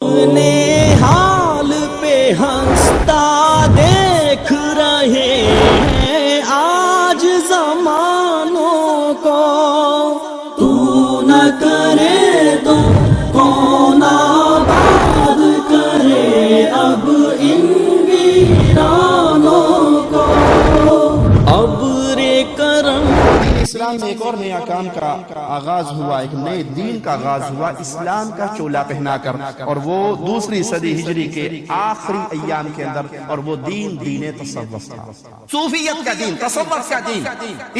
اپنے حال پہ ہنستا دیکھ رہے ہیں آج زمانوں کو، تو نہ کرے تو کون آباد کرے اب ان ویرانوں کو، ابر کرم۔ اسلام میں ایک اور نیا کام کا آغاز ہوا، ایک نئے دین کا آغاز ہوا، اسلام کا چولہ پہنا کر، اور وہ دوسری صدی ہجری کے آخری ایام کے اندر، اور وہ دین دین تصوف تھا، صوفیت کا دین، تصوف کا دین۔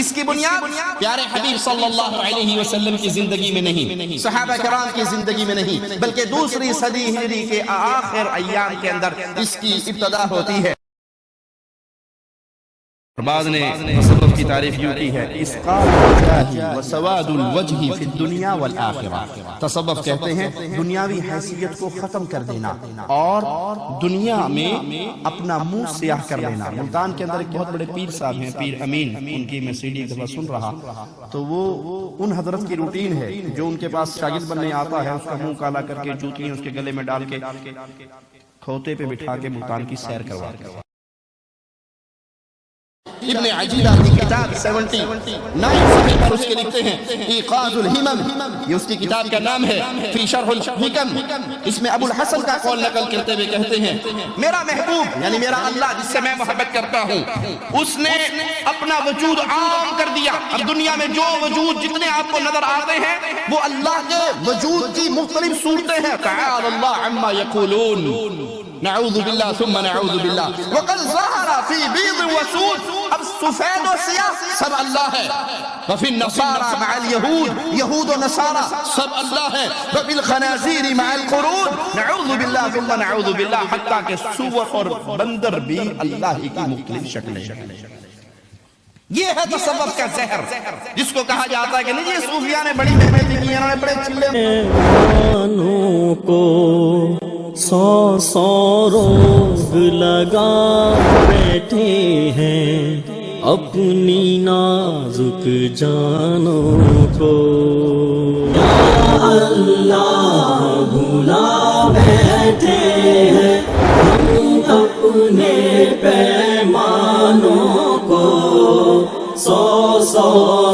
اس کی بنیاد پیارے حبیب صلی اللہ علیہ وسلم کی زندگی میں نہیں، صحابہ کرام کی زندگی میں نہیں، بلکہ دوسری صدی ہجری کے آخر ایام کے اندر اس کی ابتدا ہوتی ہے۔ بعض نے تصوف کی تعریف یوں کی ہے، اسقاط الجاہ وسواد الوجہ فی الدنیا والآخرہ۔ تصوف کہتے ہیں دنیاوی حیثیت کو ختم کر دینا اور دنیا میں اپنا منہ سیاہ کر لینا۔ ملتان کے اندر ایک بہت بڑے پیر صاحب ہیں، پیر امین، ان کی میں CD ایک دفعہ سن رہا تو وہ ان حضرت کی روٹین ہے جو ان کے پاس شاگرد بننے آتا ہے، اس کا منہ کالا کر کے جوتیاں اس کے گلے میں ڈال کے کھوتے پہ بٹھا کے ملتان کی سیر کرواتے ہیں۔ ابن عجیبہ کی کتاب 79 صفحے پر اس کے لکھتے ہیں ایقاظ الہمم، یہ اس کی کتاب کا نام ہے، فی شرح الحکم۔ اس میں ابو الحسن کا قول نقل کرتے ہوئے کہتے ہیں، میرا محبوب یعنی میرا اللہ جس سے میں محبت کرتا ہوں، اس نے اپنا وجود عام کر دیا۔ اب دنیا میں جو وجود جتنے آپ کو نظر آتے ہیں وہ اللہ کے وجود کی مختلف صورتیں ہیں۔ تعالی اللہ عما یقولون، نعوذ باللہ ثم نعوذ باللہ۔ وقد ظہر فی بیض وسود، اب سفید و سیاہ سب اللہ ہے۔ وفی النصارى مع اليہود، یہود و نصارى سب اللہ ہے۔ وفی الخنازیر مع القرود، نعوذ باللہ ثم نعوذ باللہ، حتیٰ کہ سور اور بندر بھی اللہ ہی کی مختلف شکلیں ہیں۔ یہ ہے تصوف کا زہر، جس کو کہا جاتا ہے کہ نہیں یہ صوفیاء نے بڑی محنت کی، انہوں نے بڑے چلے کو سو سو روگ لگا بیٹھے ہیں اپنی نازک جانوں کو، یا اللہ بھلا بیٹھے ہیں ہم اپنے پیمانوں کو، سو سو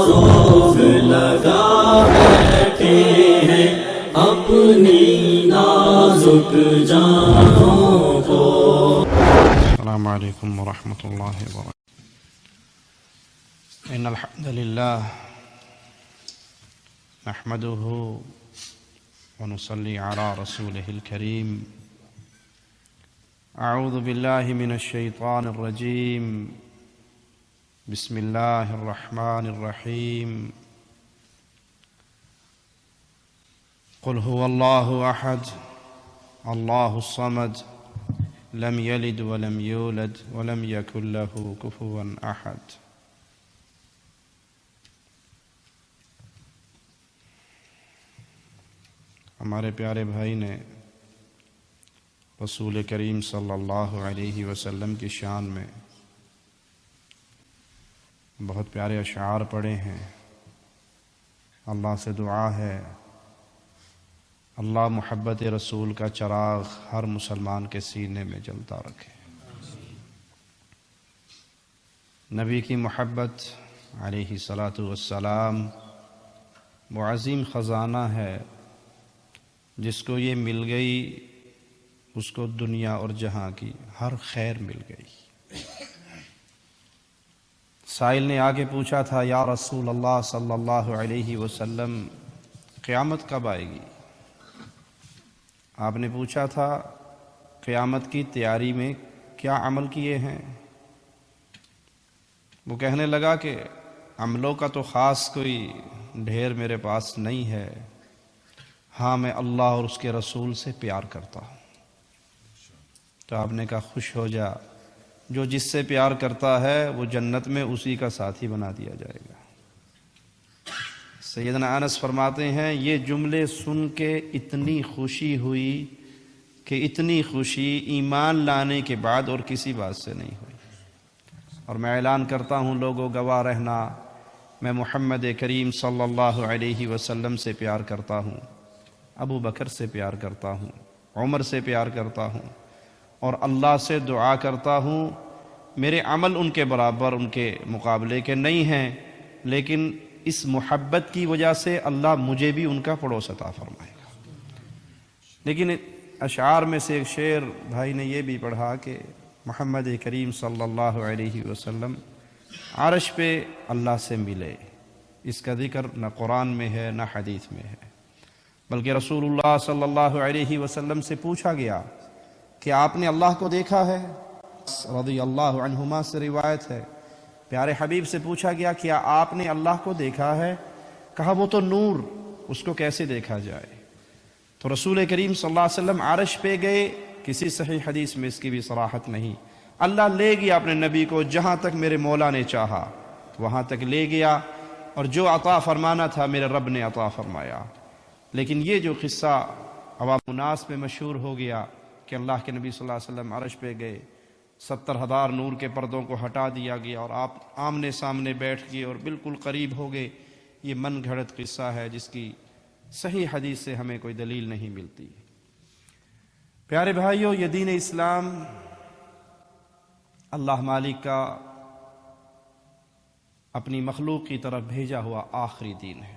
روگ لگا بیٹھے ہیں اپنی نازک جانوں کو۔ السلام علیکم ورحمۃ اللہ وبرکاتہ۔ ان الحمد للہ نحمده ونصلي على رسوله الكريم۔ اعوذ باللہ من الشیطان الرجیم، بسم اللہ الرحمن الرحیم۔ قل هو اللہ احد اللہ الصمد لم یلد ولم یولد ولم یکن له کفوا احد۔ ہمارے پیارے بھائی نے رسول کریم صلی اللہ علیہ وسلم کی شان میں بہت پیارے اشعار پڑھے ہیں۔ اللہ سے دعا ہے اللہ محبت رسول کا چراغ ہر مسلمان کے سینے میں جلتا رکھے۔ نبی کی محبت علیہ الصلاۃ والسلام وہ عظیم خزانہ ہے، جس کو یہ مل گئی اس کو دنیا اور جہاں کی ہر خیر مل گئی۔ سائل نے آگے پوچھا تھا، یا رسول اللہ صلی اللہ علیہ وسلم قیامت کب آئے گی؟ آپ نے پوچھا تھا قیامت کی تیاری میں کیا عمل کیے ہیں؟ وہ کہنے لگا کہ عملوں کا تو خاص کوئی ڈھیر میرے پاس نہیں ہے، ہاں میں اللہ اور اس کے رسول سے پیار کرتا ہوں۔ تو آپ نے کہا خوش ہو جا، جو جس سے پیار کرتا ہے وہ جنت میں اسی کا ساتھی بنا دیا جائے گا۔ سیدنا انس فرماتے ہیں یہ جملے سن کے اتنی خوشی ہوئی کہ اتنی خوشی ایمان لانے کے بعد اور کسی بات سے نہیں ہوئی۔ اور میں اعلان کرتا ہوں لوگوں گواہ رہنا، میں محمد کریم صلی اللہ علیہ وسلم سے پیار کرتا ہوں، ابو بکر سے پیار کرتا ہوں، عمر سے پیار کرتا ہوں اور اللہ سے دعا کرتا ہوں میرے عمل ان کے برابر ان کے مقابلے کے نہیں ہیں، لیکن اس محبت کی وجہ سے اللہ مجھے بھی ان کا پڑوس عطا فرمائے گا۔ لیکن اشعار میں سے ایک شعر بھائی نے یہ بھی پڑھا کہ محمد کریم صلی اللہ علیہ وسلم عرش پہ اللہ سے ملے، اس کا ذکر نہ قرآن میں ہے نہ حدیث میں ہے، بلکہ رسول اللہ صلی اللہ علیہ وسلم سے پوچھا گیا کہ آپ نے اللہ کو دیکھا ہے؟ رضی اللہ عنہما سے روایت ہے، پیارے حبیب سے پوچھا گیا کیا آپ نے اللہ کو دیکھا ہے؟ کہا وہ تو نور، اس کو کیسے دیکھا جائے؟ تو رسول کریم صلی اللہ علیہ وسلم عرش پہ گئے، کسی صحیح حدیث میں اس کی بھی صراحت نہیں، اللہ لے گیا اپنے نبی کو جہاں تک میرے مولا نے چاہا وہاں تک لے گیا، اور جو عطا فرمانا تھا میرے رب نے عطا فرمایا۔ لیکن یہ جو قصہ عوام الناس میں مشہور ہو گیا کہ اللہ کے نبی صلی اللہ علیہ وسلم عرش پہ گئے، 70,000 نور کے پردوں کو ہٹا دیا گیا اور آپ آمنے سامنے بیٹھ گئے اور بالکل قریب ہو گئے، یہ من گھڑت قصہ ہے جس کی صحیح حدیث سے ہمیں کوئی دلیل نہیں ملتی۔ پیارے بھائیوں، یہ دین اسلام اللہ مالک کا اپنی مخلوق کی طرف بھیجا ہوا آخری دین ہے۔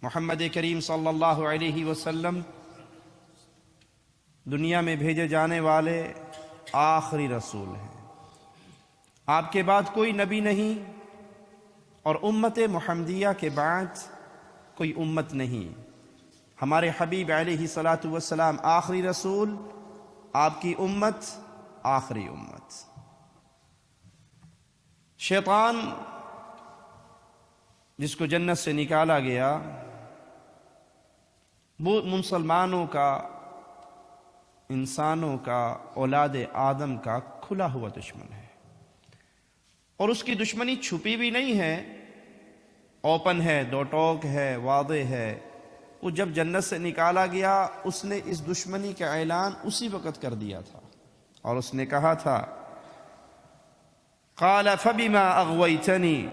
محمد کریم صلی اللہ علیہ وسلم دنیا میں بھیجے جانے والے آخری رسول ہیں، آپ کے بعد کوئی نبی نہیں، اور امت محمدیہ کے بعد کوئی امت نہیں۔ ہمارے حبیب علیہ الصلاۃ والسلام آخری رسول، آپ کی امت آخری امت۔ شیطان جس کو جنت سے نکالا گیا، وہ مسلمانوں کا، انسانوں کا، اولاد آدم کا کھلا ہوا دشمن ہے، اور اس کی دشمنی چھپی بھی نہیں ہے، اوپن ہے، دو ٹوک ہے، واضح ہے۔ وہ جب جنت سے نکالا گیا اس نے اس دشمنی کا اعلان اسی وقت کر دیا تھا، اور اس نے کہا تھا قال فبما اغویتنی،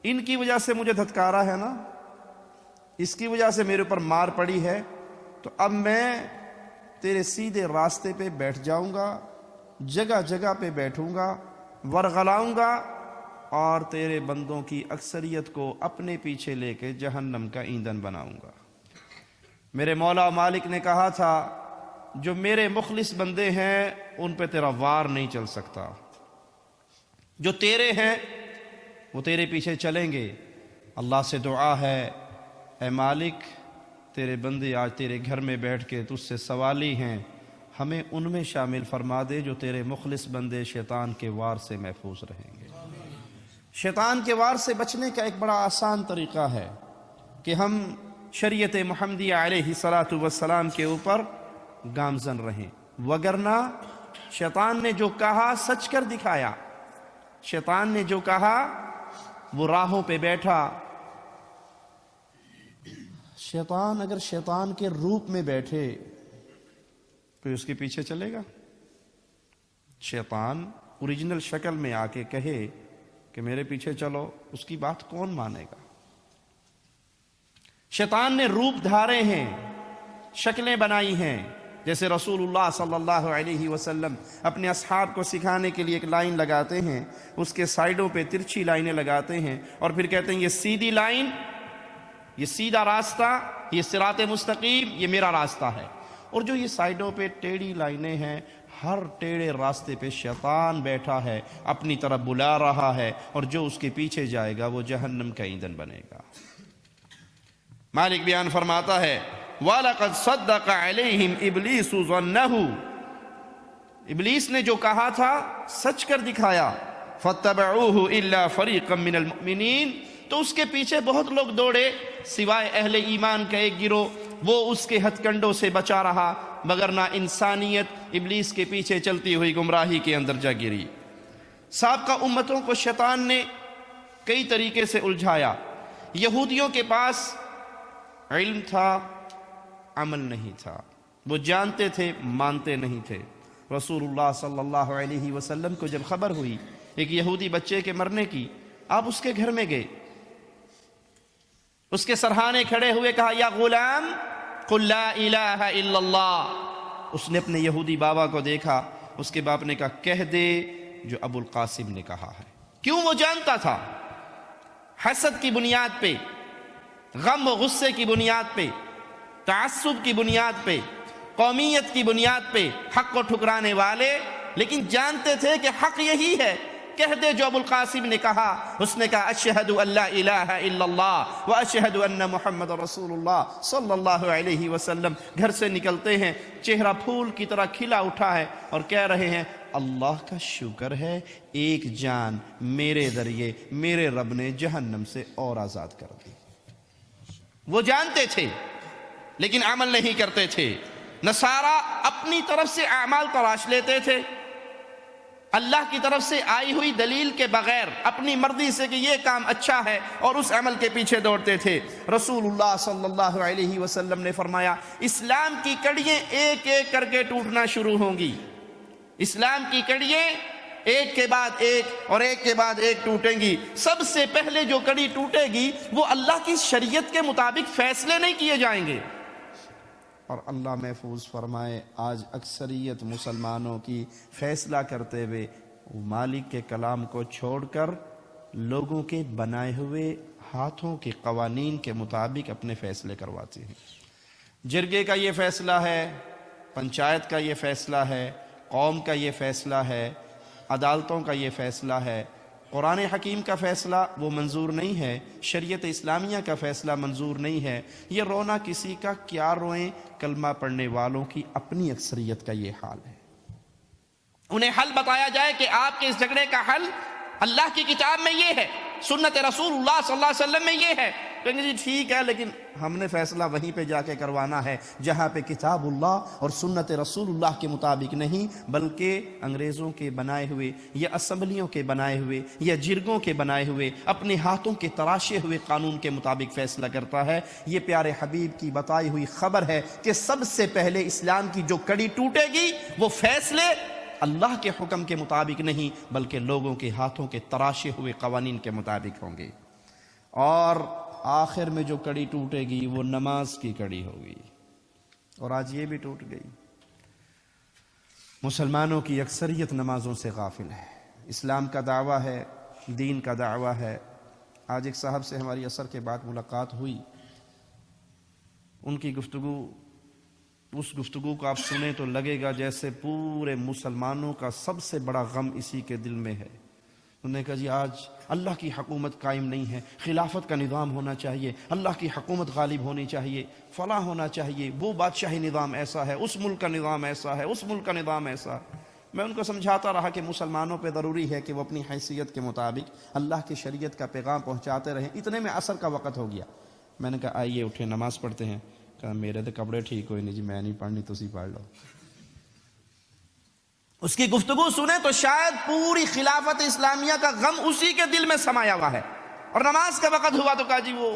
ان کی وجہ سے مجھے دھتکارا ہے نا، اس کی وجہ سے میرے اوپر مار پڑی ہے، تو اب میں تیرے سیدھے راستے پہ بیٹھ جاؤں گا، جگہ جگہ پہ بیٹھوں گا، ورغلاؤں گا، اور تیرے بندوں کی اکثریت کو اپنے پیچھے لے کے جہنم کا ایندھن بناؤں گا۔ میرے مولا مالک نے کہا تھا جو میرے مخلص بندے ہیں ان پہ تیرا وار نہیں چل سکتا، جو تیرے ہیں وہ تیرے پیچھے چلیں گے۔ اللہ سے دعا ہے اے مالک، تیرے بندے آج تیرے گھر میں بیٹھ کے تجھ سے سوالی ہیں، ہمیں ان میں شامل فرما دے جو تیرے مخلص بندے شیطان کے وار سے محفوظ رہیں گے۔ شیطان کے وار سے بچنے کا ایک بڑا آسان طریقہ ہے کہ ہم شریعت محمدیہ علیہ الصلاۃ والسلام کے اوپر گامزن رہیں، وگرنہ شیطان نے جو کہا سچ کر دکھایا، شیطان نے جو کہا وہ راہوں پہ بیٹھا۔ شیطان اگر شیطان کے روپ میں بیٹھے کوئی اس کے پیچھے چلے گا؟ شیطان اوریجنل شکل میں آ کے کہے کہ میرے پیچھے چلو، اس کی بات کون مانے گا؟ شیطان نے روپ دھارے ہیں، شکلیں بنائی ہیں، جیسے رسول اللہ صلی اللہ علیہ وسلم اپنے اصحاب کو سکھانے کے لیے ایک لائن لگاتے ہیں، اس کے سائیڈوں پہ ترچھی لائنیں لگاتے ہیں، اور پھر کہتے ہیں یہ سیدھی لائن، یہ سیدھا راستہ، یہ صراط مستقیم، یہ میرا راستہ ہے۔ اور جو یہ سائیڈوں پہ ٹیڑھی لائنیں ہیں، ہر ٹیڑھے راستے پہ شیطان بیٹھا ہے، اپنی طرف بلا رہا ہے، اور جو اس کے پیچھے جائے گا وہ جہنم کا ایندھن بنے گا۔ مالک بیان فرماتا ہے وَلَقَدْ صَدَّقَ عَلَيْهِمْ إِبْلِيسُ ظَنَّهُ، ابلیس نے جو کہا تھا سچ کر دکھایا۔ فَاتَّبَعُوهُ إِلَّا فَرِيقًا مِّنَ الْمُؤْمِنِينَ، تو اس کے پیچھے بہت لوگ دوڑے سوائے اہل ایمان کا ایک گروہ، وہ اس کے ہتھ کنڈوں سے بچا رہا، مگر نہ انسانیت ابلیس کے پیچھے چلتی ہوئی گمراہی کے اندر جا گری۔ سابقہ امتوں کو شیطان نے کئی طریقے سے الجھایا۔ یہودیوں کے پاس علم تھا، عمل نہیں تھا، وہ جانتے تھے، مانتے نہیں تھے۔ رسول اللہ صلی اللہ علیہ وسلم کو جب خبر ہوئی ایک یہودی بچے کے مرنے کی، آپ اس کے گھر میں گئے، اس کے سرہانے کھڑے ہوئے کہا یا غلام قل لا الہ الا اللہ۔ اس نے اپنے یہودی بابا کو دیکھا، اس کے باپ نے کہا کہہ دے جو ابو القاسم نے کہا ہے۔ کیوں؟ وہ جانتا تھا حسد کی بنیاد پہ، غم و غصے کی بنیاد پہ، تعصب کی بنیاد پہ، قومیت کی بنیاد پہ حق کو ٹھکرانے والے، لیکن جانتے تھے کہ حق یہی ہے، کہہ دے جو ابو القاسم نے کہا۔ اس نے کہا اشہد ان لا الہ الا اللہ واشہد ان محمد رسول اللہ صلی اللہ علیہ وسلم۔ گھر سے نکلتے ہیں، چہرہ پھول کی طرح کھلا اٹھا ہے اور کہہ رہے ہیں اللہ کا شکر ہے ایک جان میرے ذریعے میرے رب نے جہنم سے اور آزاد کر دی۔ وہ جانتے تھے لیکن عمل نہیں کرتے تھے۔ نصارہ اپنی طرف سے اعمال تراش لیتے تھے، اللہ کی طرف سے آئی ہوئی دلیل کے بغیر اپنی مرضی سے کہ یہ کام اچھا ہے، اور اس عمل کے پیچھے دوڑتے تھے۔ رسول اللہ صلی اللہ علیہ وسلم نے فرمایا اسلام کی کڑیاں ایک ایک کر کے ٹوٹنا شروع ہوں گی۔ اسلام کی کڑیاں ایک کے بعد ایک اور ایک کے بعد ایک ٹوٹیں گی۔ سب سے پہلے جو کڑی ٹوٹے گی وہ اللہ کی شریعت کے مطابق فیصلے نہیں کیے جائیں گے۔ اور اللہ محفوظ فرمائے آج اکثریت مسلمانوں کی فیصلہ کرتے ہوئے مالک کے کلام کو چھوڑ کر لوگوں کے بنائے ہوئے ہاتھوں کے قوانین کے مطابق اپنے فیصلے کرواتے ہیں۔ جرگے کا یہ فیصلہ ہے، پنچایت کا یہ فیصلہ ہے، قوم کا یہ فیصلہ ہے، عدالتوں کا یہ فیصلہ ہے، قرآن حکیم کا فیصلہ وہ منظور نہیں ہے، شریعت اسلامیہ کا فیصلہ منظور نہیں ہے۔ یہ رونا کسی کا کیا روئیں، کلمہ پڑھنے والوں کی اپنی اکثریت کا یہ حال ہے۔ انہیں حل بتایا جائے کہ آپ کے اس جھگڑے کا حل اللہ کی کتاب میں یہ ہے، سنت رسول اللہ صلی اللہ علیہ وسلم میں یہ ہے، کہیں گے جی ٹھیک ہے لیکن ہم نے فیصلہ وہیں پہ جا کے کروانا ہے جہاں پہ کتاب اللہ اور سنت رسول اللہ کے مطابق نہیں بلکہ انگریزوں کے بنائے ہوئے یا اسمبلیوں کے بنائے ہوئے یا جرگوں کے بنائے ہوئے اپنے ہاتھوں کے تراشے ہوئے قانون کے مطابق فیصلہ کرتا ہے۔ یہ پیارے حبیب کی بتائی ہوئی خبر ہے کہ سب سے پہلے اسلام کی جو کڑی ٹوٹے گی وہ فیصلے اللہ کے حکم کے مطابق نہیں بلکہ لوگوں کے ہاتھوں کے تراشے ہوئے قوانین کے مطابق ہوں گے۔ اور آخر میں جو کڑی ٹوٹے گی وہ نماز کی کڑی ہوگی، اور آج یہ بھی ٹوٹ گئی۔ مسلمانوں کی اکثریت نمازوں سے غافل ہے۔ اسلام کا دعویٰ ہے، دین کا دعویٰ ہے۔ آج ایک صاحب سے ہماری عصر کے بعد ملاقات ہوئی، ان کی گفتگو، اس گفتگو کو آپ سنیں تو لگے گا جیسے پورے مسلمانوں کا سب سے بڑا غم اسی کے دل میں ہے۔ انہوں نے کہا جی آج اللہ کی حکومت قائم نہیں ہے، خلافت کا نظام ہونا چاہیے، اللہ کی حکومت غالب ہونی چاہیے، فلاں ہونا چاہیے، وہ بادشاہی نظام ایسا ہے، اس ملک کا نظام ایسا ہے، اس ملک کا نظام ایسا ہے۔ میں ان کو سمجھاتا رہا کہ مسلمانوں پہ ضروری ہے کہ وہ اپنی حیثیت کے مطابق اللہ کی شریعت کا پیغام پہنچاتے رہیں۔ اتنے میں عصر کا وقت ہو گیا۔ میں نے کہا آئیے اٹھے نماز پڑھتے ہیں۔ کہا میرے تو کپڑے ٹھیک ہوئے نہیں جی، میں نہیں پڑھنی، تسی پڑھ لو۔ اس کی گفتگو سنیں تو شاید پوری خلافت اسلامیہ کا غم اسی کے دل میں سمایا ہوا ہے، اور نماز کا وقت ہوا تو کہا جی وہ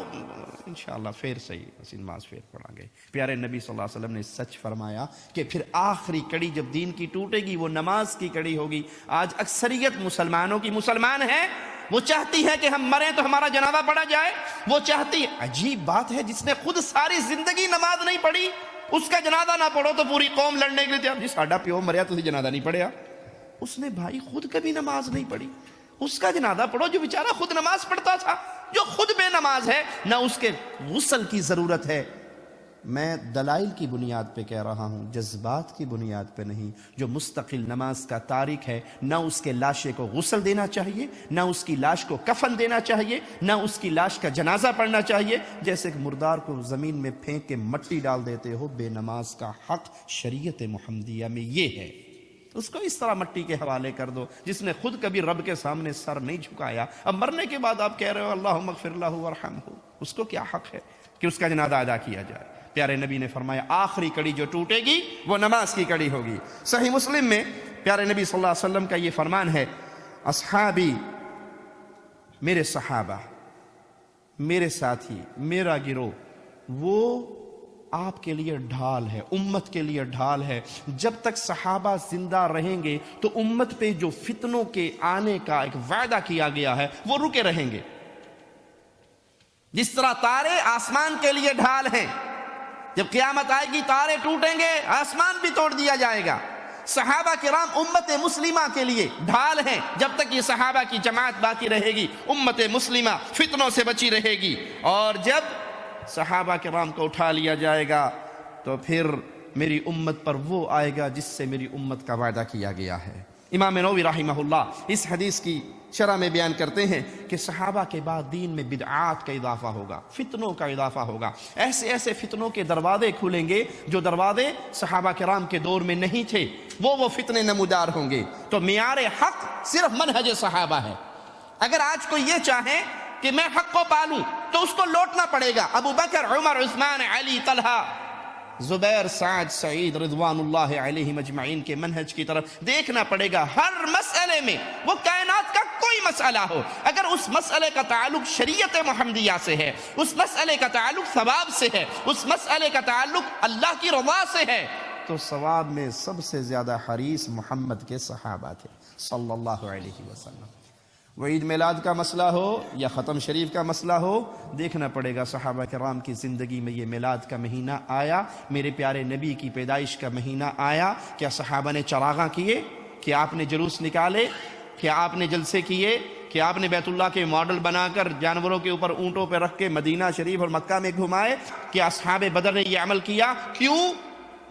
انشاءاللہ پھر صحیح اسی نماز پھر پڑھیں گے۔ پیارے نبی صلی اللہ علیہ وسلم نے سچ فرمایا کہ پھر آخری کڑی جب دین کی ٹوٹے گی وہ نماز کی کڑی ہوگی۔ آج اکثریت مسلمانوں کی مسلمان ہے، وہ چاہتی ہے کہ ہم مریں تو ہمارا جنازہ پڑھا جائے، وہ چاہتی ہے۔ عجیب بات ہے، جس نے خود ساری زندگی نماز نہیں پڑھی اس کا جنازہ نہ پڑھو تو پوری قوم لڑنے کے لیے تیار۔ جی ساڈا پیو مریا تو جنازہ نہیں پڑھیا، اس نے بھائی خود کبھی نماز نہیں پڑھی، اس کا جنازہ پڑھو جو بیچارہ خود نماز پڑھتا تھا، جو خود بے نماز ہے، نہ اس کے غسل کی ضرورت ہے۔ میں دلائل کی بنیاد پہ کہہ رہا ہوں، جذبات کی بنیاد پہ نہیں۔ جو مستقل نماز کا تارک ہے، نہ اس کے لاشے کو غسل دینا چاہیے، نہ اس کی لاش کو کفن دینا چاہیے، نہ اس کی لاش کا جنازہ پڑھنا چاہیے۔ جیسے کہ مردار کو زمین میں پھینک کے مٹی ڈال دیتے ہو، بے نماز کا حق شریعت محمدیہ میں یہ ہے، اس کو اس طرح مٹی کے حوالے کر دو جس نے خود کبھی رب کے سامنے سر نہیں جھکایا۔ اب مرنے کے بعد آپ کہہ رہے ہو اللہم اغفر لہ وارحمہ، اس کو کیا حق ہے کہ اس کا جنازہ ادا کیا جائے؟ پیارے نبی نے فرمایا آخری کڑی جو ٹوٹے گی وہ نماز کی کڑی ہوگی۔ صحیح مسلم میں پیارے نبی صلی اللہ علیہ وسلم کا یہ فرمان ہے، اصحابی، میرے صحابہ، میرے ساتھی، میرا گروہ، وہ آپ کے لیے ڈھال ہے، امت کے لیے ڈھال ہے۔ جب تک صحابہ زندہ رہیں گے تو امت پہ جو فتنوں کے آنے کا ایک وعدہ کیا گیا ہے وہ رکے رہیں گے۔ جس طرح تارے آسمان کے لیے ڈھال ہیں، جب قیامت آئے گی تارے ٹوٹیں گے، آسمان بھی توڑ دیا جائے گا۔ صحابہ کرام امت مسلمہ کے لیے ڈھال ہیں، جب تک یہ صحابہ کی جماعت باقی رہے گی امت مسلمہ فتنوں سے بچی رہے گی، اور جب صحابہ کرام کو اٹھا لیا جائے گا تو پھر میری امت پر وہ آئے گا جس سے میری امت کا وعدہ کیا گیا ہے۔ امام نووی رحمہ اللہ اس حدیث کی شرح میں بیان کرتے ہیں کہ صحابہ کے بعد دین میں بدعات کا اضافہ ہوگا، فتنوں کا اضافہ ہوگا، ایسے ایسے فتنوں کے دروازے کھلیں گے جو دروازے صحابہ کرام کے دور میں نہیں تھے، وہ فتنے نمودار ہوں گے۔ تو معیار حق صرف منہج صحابہ ہے۔ اگر آج کوئی یہ چاہے کہ میں حق کو پالوں تو اس کو لوٹنا پڑے گا ابو بکر، عمر، عثمان، علی، طلحہ، زبیر، سعد، سعید رضوان اللہ علیہم اجمعین کے منہج کی طرف دیکھنا پڑے گا۔ ہر مسئلے میں، وہ کائنات کا کوئی مسئلہ ہو، اگر اس مسئلے کا تعلق شریعت محمدیہ سے ہے، اس مسئلے کا تعلق ثواب سے ہے، اس مسئلے کا تعلق اللہ کی رضا سے ہے، تو ثواب میں سب سے زیادہ حریص محمد کے صحابہ تھے صلی اللہ علیہ وسلم۔ وہ عید میلاد کا مسئلہ ہو یا ختم شریف کا مسئلہ ہو، دیکھنا پڑے گا صحابہ کرام کی زندگی میں یہ میلاد کا مہینہ آیا، میرے پیارے نبی کی پیدائش کا مہینہ آیا، کیا صحابہ نے چراغاں کیے، کیا آپ نے جلوس نکالے، کیا آپ نے جلسے کیے، کیا آپ نے بیت اللہ کے ماڈل بنا کر جانوروں کے اوپر اونٹوں پہ رکھ کے مدینہ شریف اور مکہ میں گھمائے؟ کیا اصحاب بدر نے یہ عمل کیا؟ کیوں؟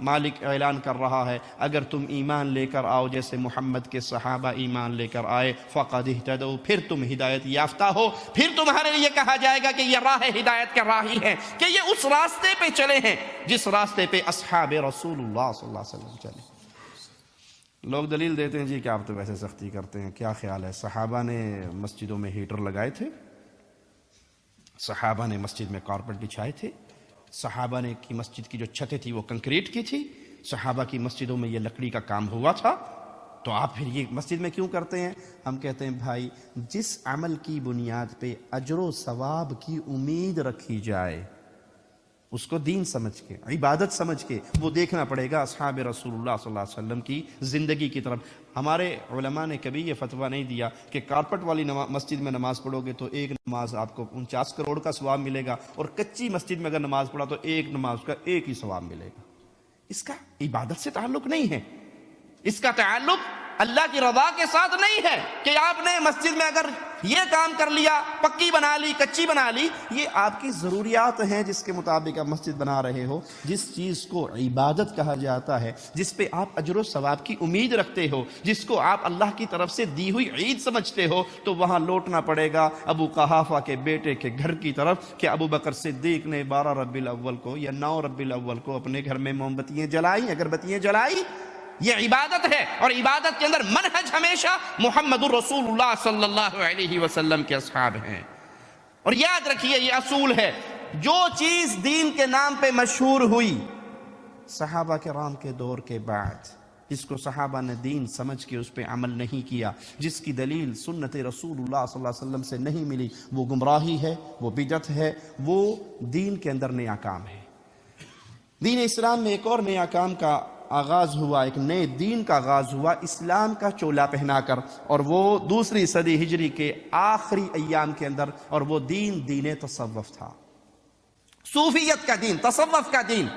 مالک اعلان کر رہا ہے اگر تم ایمان لے کر آؤ جیسے محمد کے صحابہ ایمان لے کر آئے، فقد اہتدوا، پھر تم ہدایت یافتہ ہو، پھر تمہارے لیے کہا جائے گا کہ یہ راہ ہدایت کا راہی ہے، کہ یہ اس راستے پہ چلے ہیں جس راستے پہ اصحاب رسول اللہ صلی اللہ علیہ وسلم چلے۔ لوگ دلیل دیتے ہیں جی کہ آپ تو ویسے سختی کرتے ہیں، کیا خیال ہے؟ صحابہ نے مسجدوں میں ہیٹر لگائے تھے، صحابہ نے مسجد میں کارپیٹ بچھائے تھے، صحابہ نے کی مسجد کی جو چھتیں تھی وہ کنکریٹ کی تھی، صحابہ کی مسجدوں میں یہ لکڑی کا کام ہوا تھا، تو آپ پھر یہ مسجد میں کیوں کرتے ہیں؟ ہم کہتے ہیں بھائی جس عمل کی بنیاد پہ اجر و ثواب کی امید رکھی جائے اس کو دین سمجھ کے، عبادت سمجھ کے وہ دیکھنا پڑے گا اصحاب رسول اللہ صلی اللہ علیہ وسلم کی زندگی کی طرف۔ ہمارے علماء نے کبھی یہ فتویٰ نہیں دیا کہ کارپٹ والی مسجد میں نماز پڑھو گے تو ایک نماز آپ کو 49 کروڑ کا ثواب ملے گا، اور کچی مسجد میں اگر نماز پڑھا تو ایک نماز کا ایک ہی ثواب ملے گا۔ اس کا عبادت سے تعلق نہیں ہے، اس کا تعلق اللہ کی رضا کے ساتھ نہیں ہے کہ آپ نے مسجد میں اگر یہ کام کر لیا، پکی بنا لی، کچی بنا لی، یہ آپ کی ضروریات ہیں جس کے مطابق آپ مسجد بنا رہے ہو۔ جس چیز کو عبادت کہا جاتا ہے، جس پہ آپ اجر و ثواب کی امید رکھتے ہو، جس کو آپ اللہ کی طرف سے دی ہوئی عید سمجھتے ہو، تو وہاں لوٹنا پڑے گا ابو قحافہ کے بیٹے کے گھر کی طرف کہ ابو بکر صدیق نے 12 ربیع الاول کو یا 9 ربیع الاول کو اپنے گھر میں موم بتیاں جلائیں، اگربتیاں جلائی۔ یہ عبادت ہے، اور عبادت کے اندر منہج ہمیشہ محمد الرسول اللہ صلی اللہ علیہ وسلم کے اصحاب ہیں۔ اور یاد رکھیے یہ اصول ہے، جو چیز دین کے نام پہ مشہور ہوئی صحابہ کرام کے دور کے بعد، جس کو صحابہ نے دین سمجھ کے اس پہ عمل نہیں کیا، جس کی دلیل سنت رسول اللہ صلی اللہ علیہ وسلم سے نہیں ملی، وہ گمراہی ہے، وہ بدعت ہے، وہ دین کے اندر نیا کام ہے۔ دین اسلام میں ایک اور نیا کام کا آغاز ہوا، ایک نئے دین کا آغاز ہوا اسلام کا چولا پہنا کر، اور وہ 2 صدی ہجری کے آخری ایام کے اندر، اور وہ دین تصوف تھا، صوفیت کا دین، تصوف کا دین۔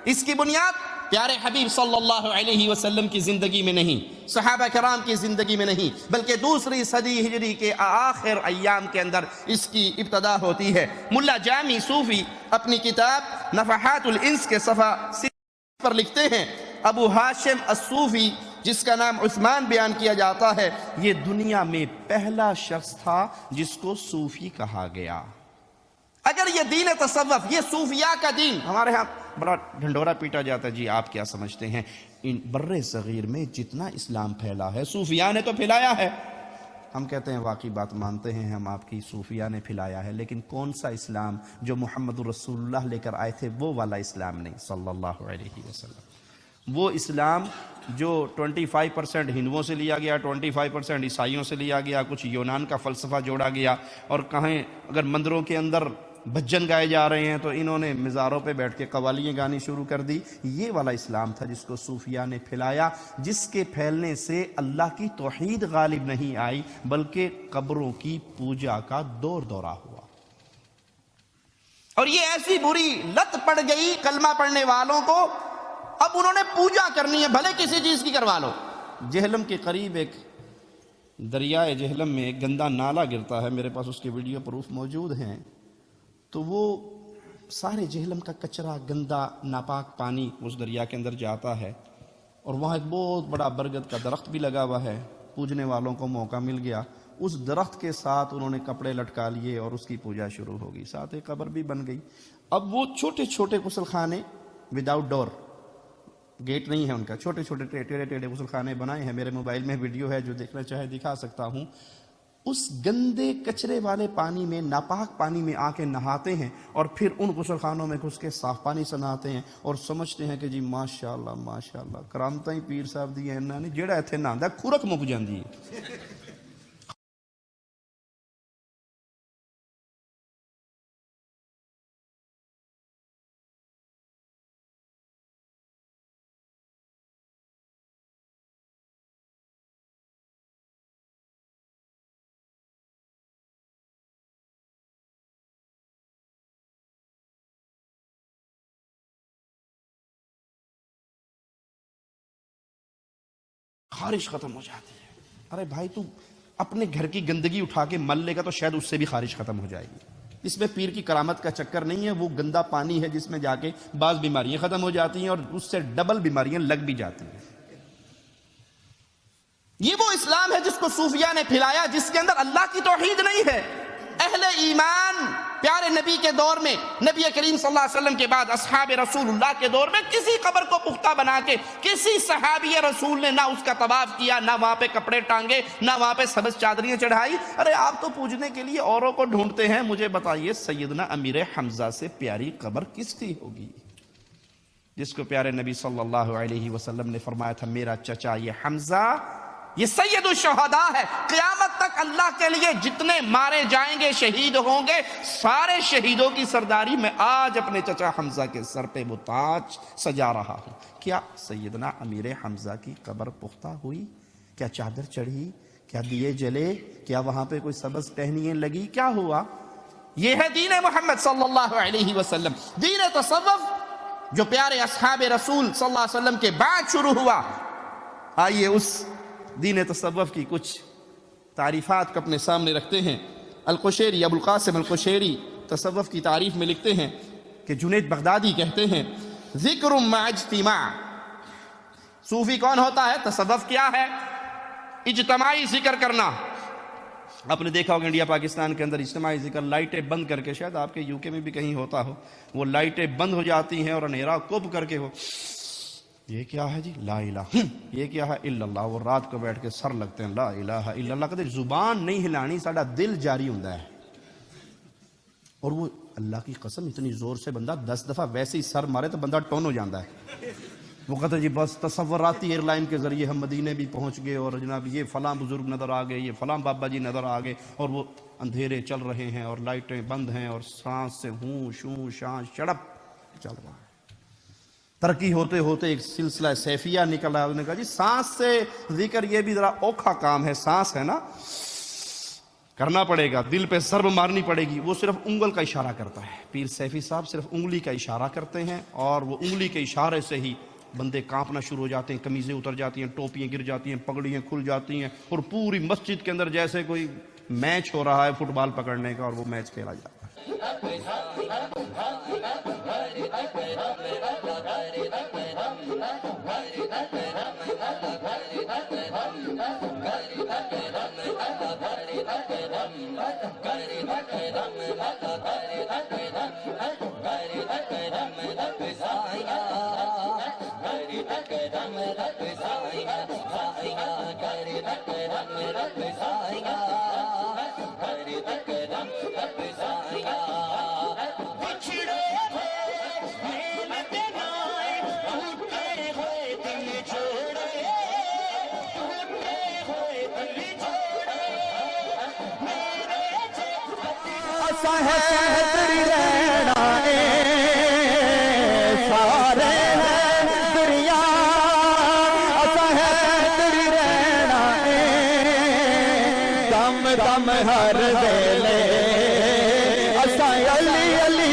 اس کی بنیاد پیارے حبیب صلی اللہ علیہ وسلم کی زندگی میں نہیں، صحابہ کرام کی زندگی میں نہیں، بلکہ 2 صدی ہجری کے آخر ایام کے اندر اس کی ابتدا ہوتی ہے۔ ملا جامی صوفی اپنی کتاب نفحات الانس کے صفحہ 60 پر لکھتے ہیں، ابو ہاشم الصوفی جس کا نام عثمان بیان کیا جاتا ہے، یہ دنیا میں پہلا شخص تھا جس کو صوفی کہا گیا۔ اگر یہ دین تصوف، یہ صوفیاء کا دین، ہمارے ہاں بڑا ڈھنڈورا پیٹا جاتا ہے جی آپ کیا سمجھتے ہیں، ان بر صغیر میں جتنا اسلام پھیلا ہے صوفیاء نے تو پھیلایا ہے۔ ہم کہتے ہیں واقعی بات مانتے ہیں ہم آپ کی، صوفیاء نے پھیلایا ہے، لیکن کون سا اسلام جو محمد رسول اللہ لے کر آئے تھے وہ والا اسلام نہیں صلی اللہ علیہ وسلم۔ وہ اسلام جو 25% ہندوؤں سے لیا گیا، 25% عیسائیوں سے لیا گیا، کچھ یونان کا فلسفہ جوڑا گیا، اور کہیں اگر مندروں کے اندر بھجن گائے جا رہے ہیں تو انہوں نے مزاروں پہ بیٹھ کے قوالیاں گانی شروع کر دی۔ یہ والا اسلام تھا جس کو صوفیاء نے پھیلایا، جس کے پھیلنے سے اللہ کی توحید غالب نہیں آئی بلکہ قبروں کی پوجا کا دور دورہ ہوا۔ اور یہ ایسی بری لت پڑ گئی کلمہ پڑھنے والوں کو، اب انہوں نے پوجا کرنی ہے بھلے کسی چیز کی کروا لو۔ جہلم کے قریب ایک دریائے جہلم میں ایک گندا نالا گرتا ہے، میرے پاس اس کے ویڈیو پروف موجود ہیں، تو وہ سارے جہلم کا کچرا، گندا ناپاک پانی اس دریا کے اندر جاتا ہے، اور وہاں ایک بہت بڑا برگد کا درخت بھی لگا ہوا ہے۔ پوجنے والوں کو موقع مل گیا، اس درخت کے ساتھ انہوں نے کپڑے لٹکا لیے اور اس کی پوجا شروع ہو گئی، ساتھ ایک قبر بھی بن گئی۔ اب وہ چھوٹے چھوٹے غسل خانے وداؤٹ ڈور، گیٹ نہیں ہے ان کا، چھوٹے چھوٹے ٹیڑھے ٹیڑھے غسل خانے بنائے ہیں، میرے موبائل میں ویڈیو ہے، جو دیکھنا چاہے دکھا سکتا ہوں۔ اس گندے کچرے والے پانی میں، ناپاک پانی میں آ کے نہاتے ہیں، اور پھر ان غسل خانوں میں گھس کے صاف پانی سے نہاتے ہیں، اور سمجھتے ہیں کہ جی ماشاءاللہ ماشاءاللہ کرامتاں ہی پیر صاحب دی ہیں، انہاں نے جڑا ایتھے نہاندا کھرک مک جاندی ہے۔ خارش ختم ہو جاتی ہے۔ ارے بھائی تو اپنے گھر کی گندگی اٹھا کے مل لے گا تو شاید اس سے بھی خارش ختم ہو جائے گی۔ اس میں پیر کی کرامت کا چکر نہیں ہے، وہ گندا پانی ہے جس میں جا کے بعض بیماریاں ختم ہو جاتی ہیں اور اس سے ڈبل بیماریاں لگ بھی جاتی ہیں۔ یہ وہ اسلام ہے جس کو صوفیاء نے پھیلایا، جس کے اندر اللہ کی توحید نہیں ہے۔ اہل ایمان پیارے نبی کے دور میں، نبی کریم صلی اللہ علیہ وسلم کے بعد اصحاب رسول اللہ کے دور میں کسی قبر کو پختہ بنا کے کسی صحابی رسول نے نہ اس کا طواف کیا، نہ وہاں پہ کپڑے ٹانگے، نہ وہاں پہ سبز چادریاں چڑھائی۔ ارے آپ تو پوجنے کے لیے اوروں کو ڈھونڈتے ہیں، مجھے بتائیے سیدنا امیر حمزہ سے پیاری قبر کس کی ہوگی، جس کو پیارے نبی صلی اللہ علیہ وسلم نے فرمایا تھا میرا چچا یہ حمزہ یہ سید الشہداء ہے، قیامت تک اللہ کے لیے جتنے مارے جائیں گے، شہید ہوں گے، سارے شہیدوں کی سرداری میں آج اپنے چچا حمزہ کے سر پہ وہ تاج سجا رہا ہوں۔ کیا سیدنا امیر حمزہ کی قبر پختہ ہوئی؟ کیا چادر چڑھی؟ کیا دیے جلے؟ کیا وہاں پہ کوئی سبز ٹہنیاں لگی؟ کیا ہوا؟ یہ ہے دین محمد صلی اللہ علیہ وسلم، دین تصوف جو پیارے اصحاب رسول صلی اللہ علیہ وسلم کے بعد شروع ہوا۔ آئیے اس دین تصوف کی کچھ تعریفات کو اپنے سامنے رکھتے ہیں۔ القشیری، ابو القاسم القشیری تصوف کی تعریف میں لکھتے ہیں کہ جنید بغدادی کہتے ہیں ذکر مع اجتماع، صوفی کون ہوتا ہے؟ تصوف کیا ہے؟ اجتماعی ذکر کرنا۔ آپ نے دیکھا ہوگا انڈیا پاکستان کے اندر اجتماعی ذکر لائٹیں بند کر کے، شاید آپ کے یو کے میں بھی کہیں ہوتا ہو، وہ لائٹیں بند ہو جاتی ہیں اور اندھیرا کب کر کے وہ یہ کیا ہے جی لا الہ، یہ کیا ہے الا اللہ، وہ رات کو بیٹھ کے سر لگتے ہیں لا الہ الا اللہ، کہتے زبان نہیں ہلانی، ساڑھا دل جاری ہوندہ ہے، اور وہ اللہ کی قسم اتنی زور سے بندہ 10 دفعہ ویسے ہی سر مارے تو بندہ ٹون ہو جاندہ ہے۔ وہ کہتے جی بس تصوراتی ایئر لائن کے ذریعے ہم مدینے بھی پہنچ گئے، اور جناب یہ فلاں بزرگ نظر آ گئے، یہ فلاں بابا جی نظر آ گئے، اور وہ اندھیرے چل رہے ہیں اور لائٹیں بند ہیں اور سانس سے ہوں شوں شانس شڑپ چل رہا ہے۔ ترقی ہوتے ہوتے ایک سلسلہ سیفیہ نکلا، انہوں نے کہا جی سانس سے ذکر یہ بھی ذرا اوکھا کام ہے، سانس ہے نا کرنا پڑے گا، دل پہ ضرب مارنی پڑے گی، وہ صرف انگل کا اشارہ کرتا ہے۔ پیر سیفی صاحب صرف انگلی کا اشارہ کرتے ہیں، اور وہ انگلی کے اشارے سے ہی بندے کانپنا شروع ہو جاتے ہیں، قمیضیں اتر جاتی ہیں، ٹوپیاں گر جاتی ہیں، پگڑیاں کھل جاتی ہیں، اور پوری مسجد کے اندر جیسے کوئی میچ ہو رہا ہے فٹ بال پکڑنے کا، اور وہ میچ کھیلا جاتا ہے۔ تیری رہنا سارے دریا، تیری رہنا دم دم ہر ویلے، علی علی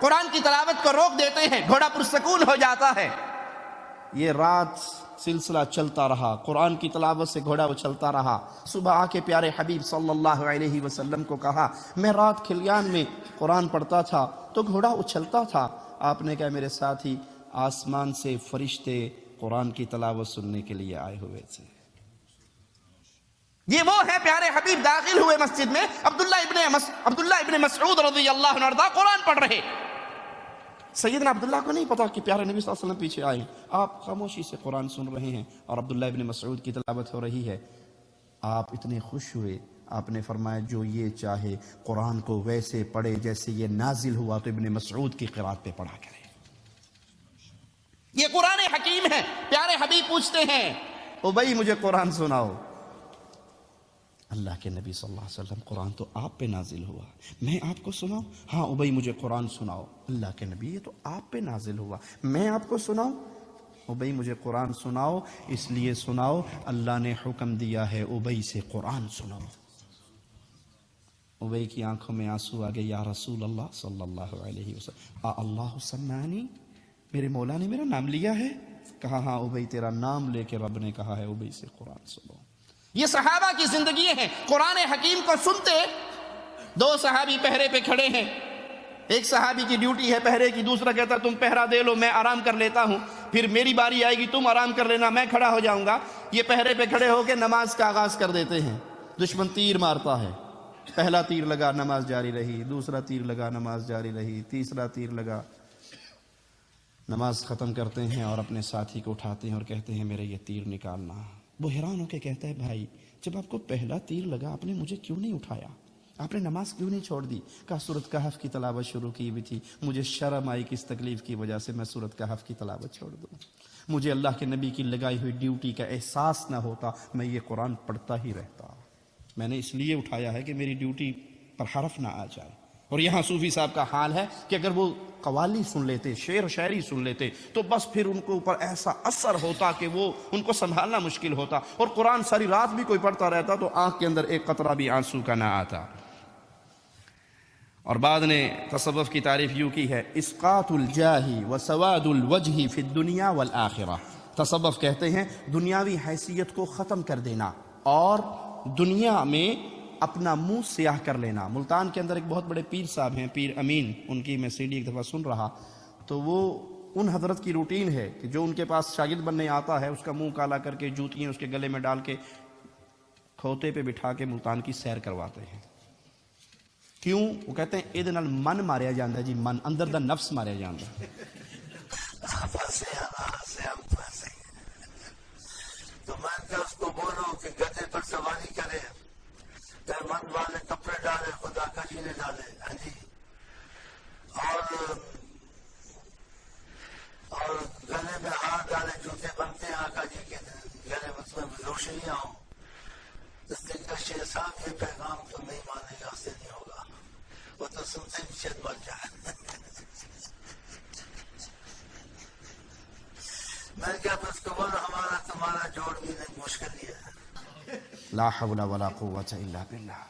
قرآن کی تلاوت کو روک دیتے ہیں، گھوڑا پرسکون ہو جاتا ہے۔ یہ رات سلسلہ چلتا رہا، قرآن کی تلاوت سے گھوڑا اچھلتا رہا۔ صبح آ کے پیارے حبیب صلی اللہ علیہ وسلم کو کہا میں رات کھلیان میں قرآن پڑھتا تھا تو گھوڑا اچھلتا تھا۔ آپ نے کہا میرے ساتھی آسمان سے فرشتے قرآن کی تلاوت سننے کے لیے آئے ہوئے تھے۔ یہ وہ ہے پیارے حبیب داخل ہوئے مسجد میں، عبداللہ ابن مسعود رضی اللہ عنہ ارضا قرآن پڑھ رہے۔ سیدنا عبداللہ کو نہیں پتا کہ پیارے نبی صلی اللہ علیہ وسلم پیچھے آئے، آپ خاموشی سے قرآن سن رہے ہیں اور عبداللہ ابن مسعود کی تلاوت ہو رہی ہے۔ آپ اتنے خوش ہوئے، آپ نے فرمایا جو یہ چاہے قرآن کو ویسے پڑھے جیسے یہ نازل ہوا تو ابن مسعود کی قرات پہ پڑھا کرے۔ یہ قرآن حکیم ہے۔ پیارے حبیب پوچھتے ہیں ابی مجھے قرآن سناؤ۔ اللہ کے نبی صلی اللہ علیہ وسلم قرآن تو آپ پہ نازل ہوا، میں آپ کو سناؤں؟ ہاں ابی مجھے قرآن سناؤ۔ اللہ کے نبی یہ تو آپ پہ نازل ہوا، میں آپ کو سناؤں؟ ابی مجھے قرآن سناؤ، اس لیے سناؤ اللہ نے حکم دیا ہے ابی سے قرآن سناؤ۔ ابی کی آنکھوں میں آنسو آ گئے، یا رسول اللہ صلی اللہ علیہ وسلم اللہ سمعني، میرے مولا نے میرا نام لیا ہے؟ کہا ہاں ابی تیرا نام لے کے رب نے کہا ہے ابی سے قرآن سنو۔ یہ صحابہ کی زندگی ہے۔ قرآن حکیم کو سنتے، دو صحابی پہرے پہ کھڑے ہیں، ایک صحابی کی ڈیوٹی ہے پہرے کی، دوسرا کہتا تم پہرا دے لو میں آرام کر لیتا ہوں، پھر میری باری آئے گی تم آرام کر لینا، میں کھڑا ہو جاؤں گا۔ یہ پہرے پہ کھڑے ہو کے نماز کا آغاز کر دیتے ہیں۔ دشمن تیر مارتا ہے، پہلا تیر لگا نماز جاری رہی، دوسرا تیر لگا نماز جاری رہی، تیسرا تیر لگا، نماز ختم کرتے ہیں اور اپنے ساتھی کو اٹھاتے ہیں اور کہتے ہیں میرے یہ تیر نکالنا۔ وہ حیران ہو کے کہتا ہے بھائی جب آپ کو پہلا تیر لگا آپ نے مجھے کیوں نہیں اٹھایا، آپ نے نماز کیوں نہیں چھوڑ دی؟ کہا سورۃ کہف کی تلاوت شروع کی ہوئی تھی، مجھے شرم آئی کہ اس تکلیف کی وجہ سے میں سورۃ کہف کی تلاوت چھوڑ دوں، مجھے اللہ کے نبی کی لگائی ہوئی ڈیوٹی کا احساس نہ ہوتا میں یہ قرآن پڑھتا ہی رہتا، میں نے اس لیے اٹھایا ہے کہ میری ڈیوٹی پر حرف نہ آ جائے۔ اور یہاں صوفی صاحب کا حال ہے کہ اگر وہ قوالی سن لیتے، شعر و شاعری سن لیتے تو بس پھر ان کو اوپر ایسا اثر ہوتا کہ وہ ان کو سنبھالنا مشکل ہوتا، اور قرآن ساری رات بھی کوئی پڑھتا رہتا تو آنکھ کے اندر ایک قطرہ بھی آنسو کا نہ آتا۔ اور بعد نے تصوف کی تعریف یوں کی ہے اسقاط الجاہ وسواد الوجہ فی الدنیا والآخرہ۔ تصوف کہتے ہیں دنیاوی حیثیت کو ختم کر دینا اور دنیا میں اپنا منہ سیاہ کر لینا۔ ملتان کے اندر ایک بہت بڑے پیر صاحب ہیں، پیر امین، ان کی میں سی ڈی ایک دفعہ سن رہا تو وہ ان حضرت کی روٹین ہے کہ جو ان کے پاس شاگرد بننے آتا ہے اس کا منہ کالا کر کے جوتیاں اس کے گلے میں ڈال کے کھوتے پہ بٹھا کے ملتان کی سیر کرواتے ہیں۔ کیوں؟ وہ کہتے ہیں یہ نال من ماریا جاندہ ہے جی، من اندر دا نفس ماریا جاندہ ہے۔ تو میں کیا اس کو بولوں کہ گدھے پر سواری کرے، من والے کپڑے ڈالے، خدا کا جینے ڈالے، ہاں جی، اور گلے میں ہاتھ ڈالے، جوتے بنتے ہیں آقا جی کے گلے میں روشنیاں ہوں۔ اس نے کہا شیر صاحب یہ پیغام تو نہیں مانے گا، سے نہیں ہوگا، وہ تو سنتے ہی شیر بن جائے۔ میں کیا بس کو بولو ہمارا تمہارا جوڑ بھی نہیں، مشکل ہی ہے۔ لا حول ولا قوت الا باللہ۔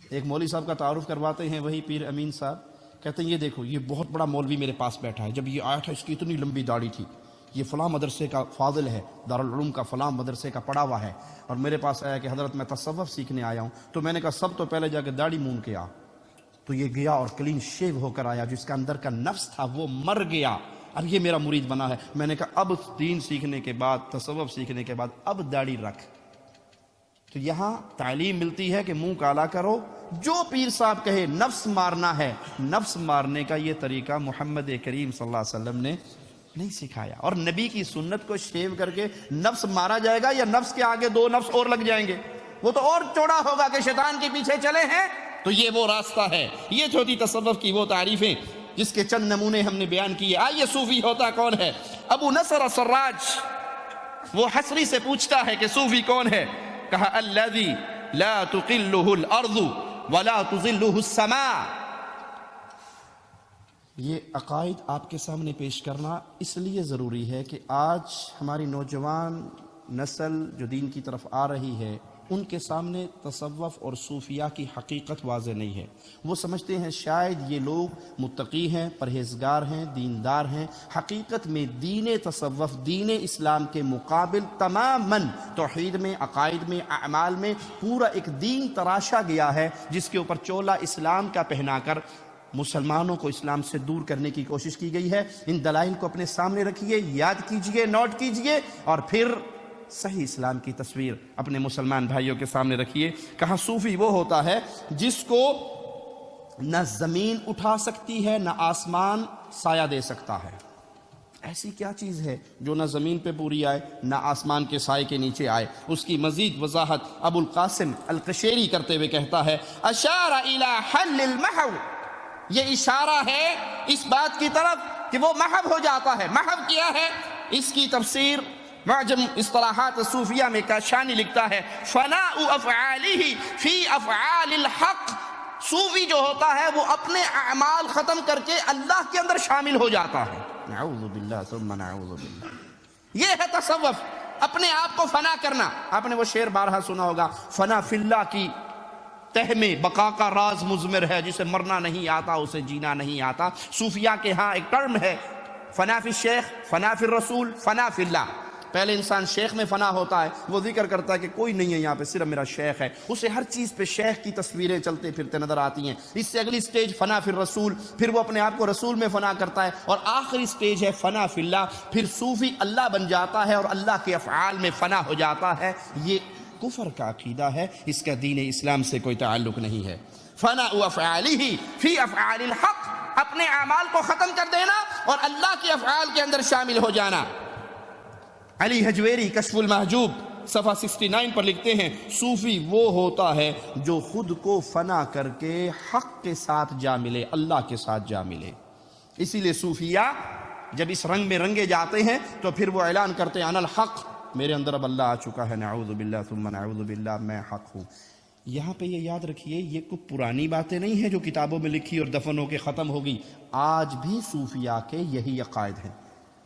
ایک مولوی صاحب کا تعارف کرواتے ہیں، وہی پیر امین صاحب، کہتے ہیں یہ دیکھو یہ بہت بڑا مولوی میرے پاس بیٹھا ہے، جب یہ آیا تھا اس کی اتنی لمبی داڑھی تھی، یہ فلاں مدرسے کا فاضل ہے، دارالعلوم کا فلاں مدرسے کا پڑھا ہوا ہے، اور میرے پاس آیا کہ حضرت میں تصوف سیکھنے آیا ہوں، تو میں نے کہا سب تو پہلے جا کے داڑھی مون کے آ، تو یہ گیا اور کلین شیو ہو کر آیا، جس کا اندر کا نفس تھا وہ مر گیا، اب یہ میرا مرید بنا ہے۔ میں نے کہا اب دین سیکھنے کے بعد، تصوف سیکھنے کے بعد اب داڑھی رکھ۔ تو یہاں تعلیم ملتی ہے کہ منہ کالا کرو، جو پیر صاحب کہے نفس مارنا ہے، نفس مارنے کا یہ طریقہ محمد کریم صلی اللہ علیہ وسلم نے نہیں سکھایا۔ اور نبی کی سنت کو شیو کر کے نفس مارا جائے گا یا نفس کے آگے دو نفس اور لگ جائیں گے، وہ تو اور چوڑا ہوگا کہ شیطان کے پیچھے چلے ہیں۔ تو یہ وہ راستہ ہے، یہ چھوٹی تصوف کی وہ تعریفیں جس کے چند نمونے ہم نے بیان کیے۔ آئیے صوفی ہوتا کون ہے؟ ابو نصر سراج وہ حسری سے پوچھتا ہے کہ صوفی کون ہے؟ کہا الذی لا تقلہ الارض ولا تظلہ السماء۔ یہ عقائد آپ کے سامنے پیش کرنا اس لیے ضروری ہے کہ آج ہماری نوجوان نسل جو دین کی طرف آ رہی ہے ان کے سامنے تصوف اور صوفیہ کی حقیقت واضح نہیں ہے. وہ سمجھتے ہیں شاید یہ لوگ متقی ہیں، پرہیزگار ہیں، دیندار ہیں. حقیقت میں دین تصوف دین اسلام کے مقابل تماماً توحید میں، عقائد میں، اعمال میں پورا ایک دین تراشا گیا ہے، جس کے اوپر چولا اسلام کا پہنا کر مسلمانوں کو اسلام سے دور کرنے کی کوشش کی گئی ہے. ان دلائل کو اپنے سامنے رکھیے، یاد کیجئے، نوٹ کیجئے، اور پھر صحیح اسلام کی تصویر اپنے مسلمان بھائیوں کے سامنے رکھیے. کہا صوفی وہ ہوتا ہے جس کو نہ زمین اٹھا سکتی ہے، نہ آسمان سایہ دے سکتا ہے. ایسی کیا چیز ہے جو نہ زمین پہ پوری آئے، نہ آسمان کے سائے کے نیچے آئے؟ اس کی مزید وضاحت ابو القاسم القشیری کرتے ہوئے کہتا ہے اشار الی حل المحو، یہ اشارہ ہے اس بات کی طرف کہ وہ محو ہو جاتا ہے. محو کیا ہے؟ اس کی تفسیر معجم اصطلاحات صوفیہ میں کاشانی لکھتا ہے فناء افعالہ فی افعال الحق. صوفی جو ہوتا ہے وہ اپنے اعمال ختم کر کے اللہ کے اندر شامل ہو جاتا ہے. نعوذ باللہ ثم نعوذ باللہ. یہ ہے تصوف، اپنے آپ کو فنا کرنا. آپ نے وہ شعر بارہا سنا ہوگا، فنا فی اللہ کی تہ میں بقا کا راز مضمر ہے، جسے مرنا نہیں آتا اسے جینا نہیں آتا. صوفیہ کے ہاں ایک ٹرم ہے فنا فی الشیخ، فنا فی الرسول، فنا فی اللہ. پہلے انسان شیخ میں فنا ہوتا ہے، وہ ذکر کرتا ہے کہ کوئی نہیں ہے یہاں پہ، صرف میرا شیخ ہے. اسے ہر چیز پہ شیخ کی تصویریں چلتے پھرتے نظر آتی ہیں. اس سے اگلی سٹیج فنا فی الرسول، پھر وہ اپنے آپ کو رسول میں فنا کرتا ہے، اور آخری سٹیج ہے فنا فی اللہ. پھر صوفی اللہ بن جاتا ہے اور اللہ کے افعال میں فنا ہو جاتا ہے. یہ کفر کا عقیدہ ہے، اس کا دین اسلام سے کوئی تعلق نہیں ہے. فنا افعالہ فی افعال الحق، اپنے اعمال کو ختم کر دینا اور اللہ کے افعال کے اندر شامل ہو جانا. علی حجویری کشف المحجوب صفحہ 69 پر لکھتے ہیں صوفی وہ ہوتا ہے جو خود کو فنا کر کے حق کے ساتھ جا ملے، اللہ کے ساتھ جا ملے. اسی لیے صوفیہ جب اس رنگ میں رنگے جاتے ہیں تو پھر وہ اعلان کرتے ہیں انا الحق، میرے اندر اب اللہ آ چکا ہے، نعوذ باللہ ثم نعوذ باللہ، میں حق ہوں. یہاں پہ یہ یاد رکھیے یہ کوئی پرانی باتیں نہیں ہیں جو کتابوں میں لکھی اور دفن ہو کے ختم ہو گئی. آج بھی صوفیہ کے یہی عقائد ہیں.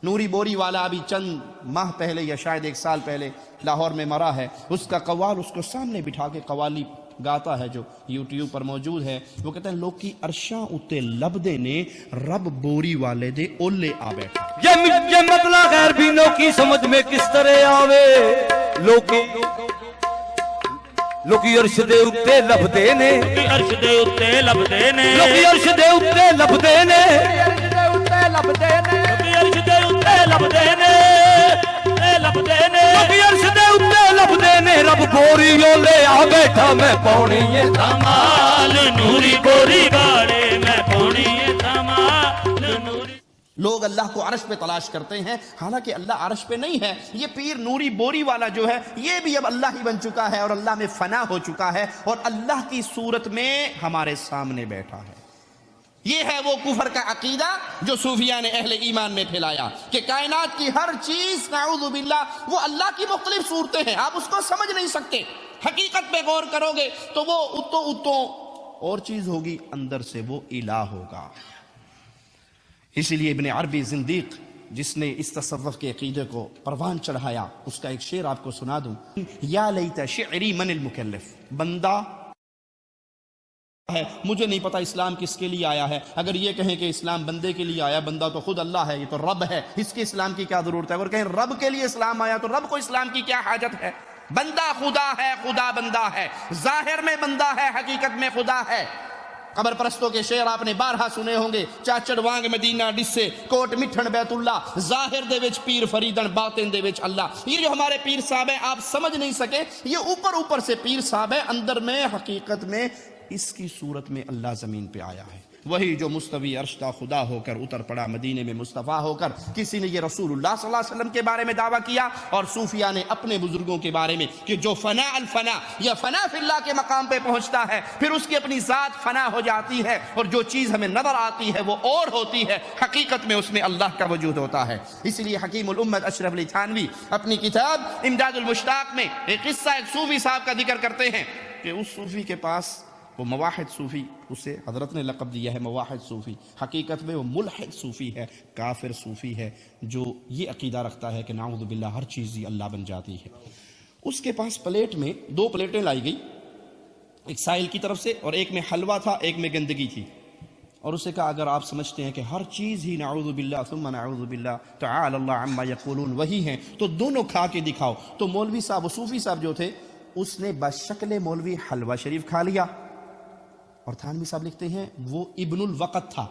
نوری بوری والا ابھی چند ماہ پہلے یا شاید 1 سال پہلے لاہور میں مرا ہے. اس کا قوال اس کو سامنے بٹھا کے قوالی گاتا ہے جو یوٹیوب پر موجود ہے. وہ کہتے ہیں لوگ کی عرشاں اتے لبدے نے رب بوری والے دے اولے آ بیٹھا. یہ مطلب غیر بینوں کی سمجھ میں کس طرح آوے. لوکی عرش دے اتے لبدے نے، عرش دے اتے لبدے نے، لوکی عرش دے اتے لبدے نے، عرش دے اتے لبدے نے، عرش دے اتے لبدے نے، لبدے نے، لوکی عرش دے اتے لبدے نے. رب بوری اولے آ بیٹھا، میں پاؤنی ہے کمال نوری بوری والے، میں پاؤنی ہے کمال نوری. لوگ اللہ کو عرش پہ تلاش کرتے ہیں، حالانکہ اللہ عرش پہ نہیں ہے. یہ پیر نوری بوری والا جو ہے یہ بھی اب اللہ ہی بن چکا ہے اور اللہ میں فنا ہو چکا ہے اور اللہ کی صورت میں ہمارے سامنے بیٹھا ہے. یہ ہے وہ کفر کا عقیدہ جو صوفیہ نے اہل ایمان میں پھیلایا کہ کائنات کی ہر چیز نعوذ باللہ وہ اللہ کی مختلف صورتیں ہیں، آپ اس کو سمجھ نہیں سکتے. حقیقت پہ غور کرو گے تو وہ اتوں اور چیز ہوگی، اندر سے وہ الہ ہوگا. اسی لیے ابن عربی زندیق جس نے اس تصوف کے عقیدے کو پروان چڑھایا، اس کا ایک شعر آپ کو سنا دوں. یا لیت شعری من المکلف، بندہ ہے، مجھے نہیں پتا اسلام کس کے لیے آیا ہے. اگر یہ کہیں کہ اسلام بندے کے لیے آیا، بندہ تو خود اللہ ہے، یہ تو رب ہے، اس کے اسلام کی کیا ضرورت ہے. اگر کہیں رب کے لیے اسلام آیا تو رب کو اسلام کی کیا حاجت ہے. بندہ خدا ہے، خدا بندہ ہے، ظاہر میں بندہ ہے، حقیقت میں خدا ہے. قبر پرستوں کے شعر آپ نے بارہا سنے ہوں گے. چاچڑ وانگ مدینہ ڈسے کوٹ مٹھن بیت اللہ، ظاہر دے وچ پیر فریدن باطن دے وچ اللہ. یہ جو ہمارے پیر صاحب ہیں آپ سمجھ نہیں سکے، یہ اوپر سے پیر صاحب ہے، اندر میں حقیقت میں اس کی صورت میں اللہ زمین پہ آیا ہے. وہی جو مستوی عرش کا خدا ہو کر اتر پڑا مدینے میں مصطفیٰ ہو کر. کسی نے یہ رسول اللہ صلی اللہ علیہ وسلم کے بارے میں دعویٰ کیا اور صوفیہ نے اپنے بزرگوں کے بارے میں کہ جو فنا الفنا یا فنا فی اللہ کے مقام پہ پہنچتا ہے پھر اس کی اپنی ذات فنا ہو جاتی ہے اور جو چیز ہمیں نظر آتی ہے وہ اور ہوتی ہے، حقیقت میں اس میں اللہ کا وجود ہوتا ہے. اس لیے حکیم الامت اشرف علی تھانوی اپنی کتاب امداد المشتاق میں ایک قصہ ایک صوفی صاحب کا ذکر کرتے ہیں کہ اس صوفی کے پاس وہ مواحد صوفی، اسے حضرت نے لقب دیا ہے مواحد صوفی، حقیقت میں وہ ملحد صوفی ہے، کافر صوفی ہے جو یہ عقیدہ رکھتا ہے کہ نعوذ باللہ ہر چیز ہی اللہ بن جاتی ہے. اس کے پاس پلیٹ میں 2 پلیٹیں لائی گئی، ایک سائل کی طرف سے اور ایک میں حلوہ تھا، ایک میں گندگی تھی، اور اسے کہا اگر آپ سمجھتے ہیں کہ ہر چیز ہی نعوذ باللہ ثم نعوذ باللہ تعالی اللہ عما یقولون وہی ہیں تو دونوں کھا کے دکھاؤ۔ تو مولوی صاحب و صوفی صاحب جو تھے اس نے بشکل مولوی حلوہ شریف کھا لیا، اور تھانوی صاحب لکھتے ہیں وہ ابن الوقت تھا،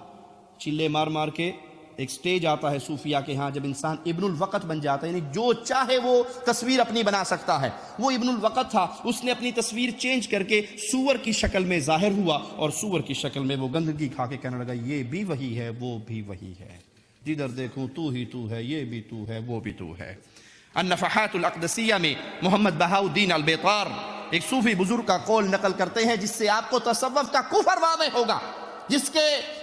چلے مار مار کے ایک سٹیج آتا ہے صوفیہ کے ہاں جب انسان ابن الوقت بن جاتا ہے، یعنی جو چاہے وہ تصویر اپنی بنا سکتا ہے، وہ ابن الوقت تھا۔ اس نے اپنی تصویر چینج کر کے سور کی شکل میں ظاہر ہوا، اور سور کی شکل میں وہ گندگی کھا کے کہنے لگا یہ بھی وہی ہے وہ بھی وہی ہے، جدھر دیکھوں تو ہی تو ہے، یہ بھی تو ہے وہ بھی تو ہے۔ النفحات الاقدسیہ میں محمد بہاؤ الدین البیطار ایک صوفی بزرگ کا قول نقل کرتے ہیں جس سے آپ کو تصوف کا کفر واضح ہوگا،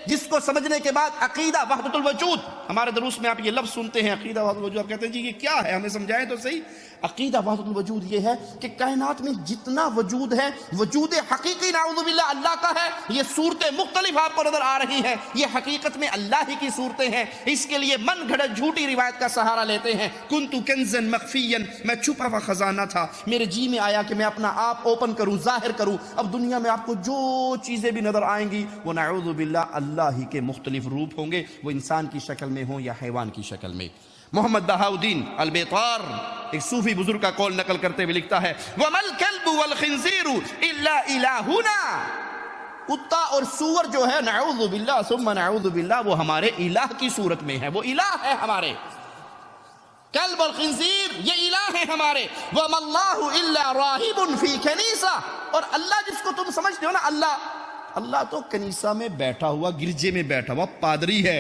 جس کو سمجھنے کے بعد عقیدہ وحدت الوجود، ہمارے دروس میں آپ یہ لفظ سنتے ہیں عقیدہ وحدت الوجود، آپ کہتے ہیں جی یہ کیا ہے، ہمیں سمجھائیں تو صحیح۔ عقیدہ وحدت الوجود یہ ہے کہ کائنات میں جتنا وجود ہے، وجود حقیقی نعوذ باللہ اللہ کا ہے، یہ صورتیں مختلف آپ کو نظر آ رہی ہیں، یہ حقیقت میں اللہ ہی کی صورتیں ہیں، اس کے لیے من گھڑت جھوٹی روایت کا سہارا لیتے ہیں۔ کنت کنزا مخفیا، میں چھپا ہوا خزانہ تھا، میرے جی میں آیا کہ میں اپنا آپ اوپن کروں، ظاہر کروں۔ اب دنیا میں آپ کو جو چیزیں بھی نظر آئیں گی وہ نعوذ باللہ اللہ ہی کے مختلف روپ ہوں گے، وہ انسان کی شکل میں ہوں یا حیوان کی شکل میں۔ محمد بہاؤ الدین البیطار ایک صوفی بزرگ کا قول نقل کرتے ہوئے لکھتا ہے وَمَا الْكَلْبُ وَالْخِنْزِيرُ إِلَّا إِلَٰهُنَا، کتا اور سور جو ہے نعوذ باللہ ثم نعوذ باللہ وہ ہمارے الہ کی صورت میں ہے، وہ الہ ہے ہمارے، کلب اور خنزیر یہ الہ ہے ہمارے۔ وَمَا اللَّهُ إِلَّا رَاهِبٌ فِي كَنِيسَةٍ، اور اللہ جس کو تم سمجھتے ہو نا اللہ تو کنیسہ میں بیٹھا ہوا، گرجے میں بیٹھا ہوا پادری ہے،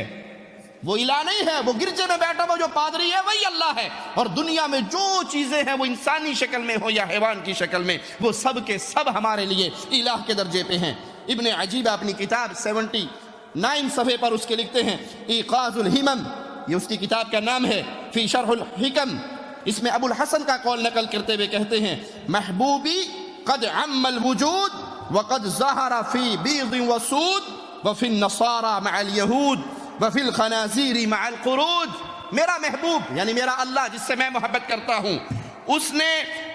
وہ الہ نہیں ہے، وہ گرجے میں بیٹھا ہوا جو پادری ہے وہی اللہ ہے۔ اور دنیا میں جو چیزیں ہیں وہ انسانی شکل میں ہو یا حیوان کی شکل میں، وہ سب کے سب ہمارے لیے الہ کے درجے پہ ہیں۔ ابن عجیبہ اپنی کتاب 79 صفحے پر اس کے لکھتے ہیں ایقاظ الہمم، یہ اس کی کتاب کا نام ہے، فی شرح الحکم، اس میں ابو الحسن کا قول نقل کرتے ہوئے کہتے ہیں محبوبی قد عم الوجود وقد ظہر فی بیض وسود وفی النصارى مع الیہود وفی الخنازیر مع القرود، میرا محبوب یعنی میرا اللہ جس سے میں محبت کرتا ہوں اس نے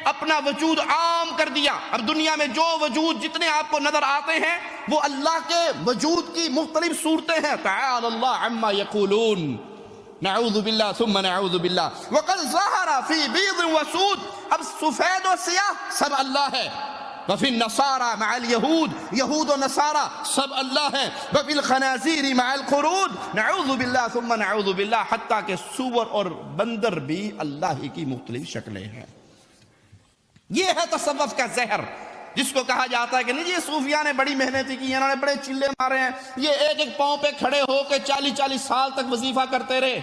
اپنا وجود عام کر دیا۔ اب دنیا میں جو وجود جتنے آپ کو نظر آتے ہیں وہ اللہ کے وجود کی مختلف صورتیں ہیں، تعالی اللہ عما یقولون، نعوذ باللہ ثم نعوذ باللہ۔ وقد ظہر فی بیض وسود، اب سفید و سیاہ سب اللہ ہے۔ وفی النصارى مع الیہود، یہود و نصارہ سب اللہ ہیں۔ وفی الخنازیر مع القرود، نعوذ باللہ ثم نعوذ باللہ، حتیٰ کہ سور اور بندر بھی اللہ ہی کی مختلف شکلیں ہیں۔ یہ ہے تصوف کا زہر، جس کو کہا جاتا ہے کہ نہیں یہ صوفیاء نے بڑی محنت کی، انہوں نے بڑے چلے مارے ہیں، یہ ایک ایک پاؤں پہ کھڑے ہو کے 40 سال تک وظیفہ کرتے رہے۔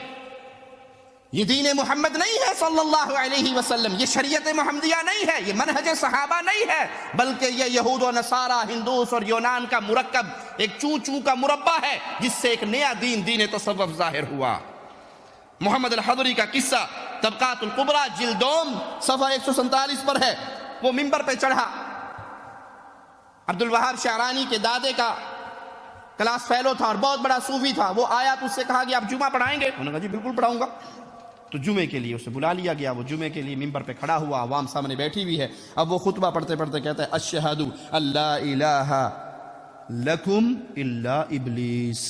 یہ دین محمد نہیں ہے صلی اللہ علیہ وسلم، یہ شریعت محمدیہ نہیں ہے، یہ منہج صحابہ نہیں ہے، بلکہ یہ یہود و نصارہ، ہندوس اور یونان کا مرکب، ایک چوں چوں کا مربع ہے جس سے ایک نیا دین تصوف ظاہر ہوا۔ محمد الحضری کا قصہ طبقات القبرى جلد 2 صفحہ 147 پر ہے۔ وہ ممبر پہ چڑھا، عبد الوہاب شعرانی کے دادے کا کلاس فیلو تھا اور بہت بڑا صوفی تھا، وہ آیا تو اس سے کہا کہ آپ جمعہ پڑھائیں گے؟ انہوں نے کہا جی بالکل پڑھاؤں گا۔ تو جمعے کے لیے اسے بلا لیا گیا، وہ جمعے کے لیے ممبر پہ کھڑا ہوا، عوام سامنے بیٹھی ہوئی ہے۔ اب وہ خطبہ پڑھتے پڑھتے کہتا ہے اشہد اللہ الہ لکم الا ابلیس،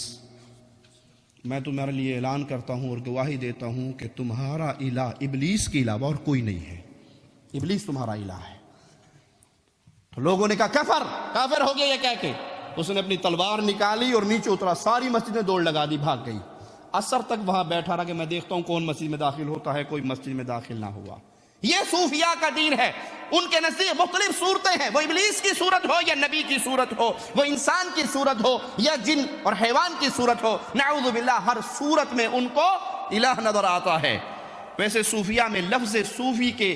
میں تمہارے لیے اعلان کرتا ہوں اور گواہی دیتا ہوں کہ تمہارا الہ ابلیس کے علاوہ اور کوئی نہیں ہے، ابلیس تمہارا الہ ہے۔ تو لوگوں نے کہا کافر ہو گیا یہ کہہ کے، اس نے اپنی تلوار نکالی اور نیچے اترا، ساری مسجد میں دوڑ لگا دی، بھاگ گئی۔ عصر تک وہاں بیٹھا رہا کہ میں دیکھتا ہوں کون مسجد میں داخل ہوتا ہے، کوئی مسجد میں داخل نہ ہوا۔ یہ صوفیاء کا دین ہے، ان کے نزدیک مختلف صورتیں ہیں، وہ ابلیس کی صورت ہو یا نبی کی صورت ہو، وہ انسان کی صورت ہو یا جن اور حیوان کی صورت ہو، نعوذ باللہ ہر صورت میں ان کو الہ نظر آتا ہے۔ ویسے صوفیاء میں لفظ صوفی کے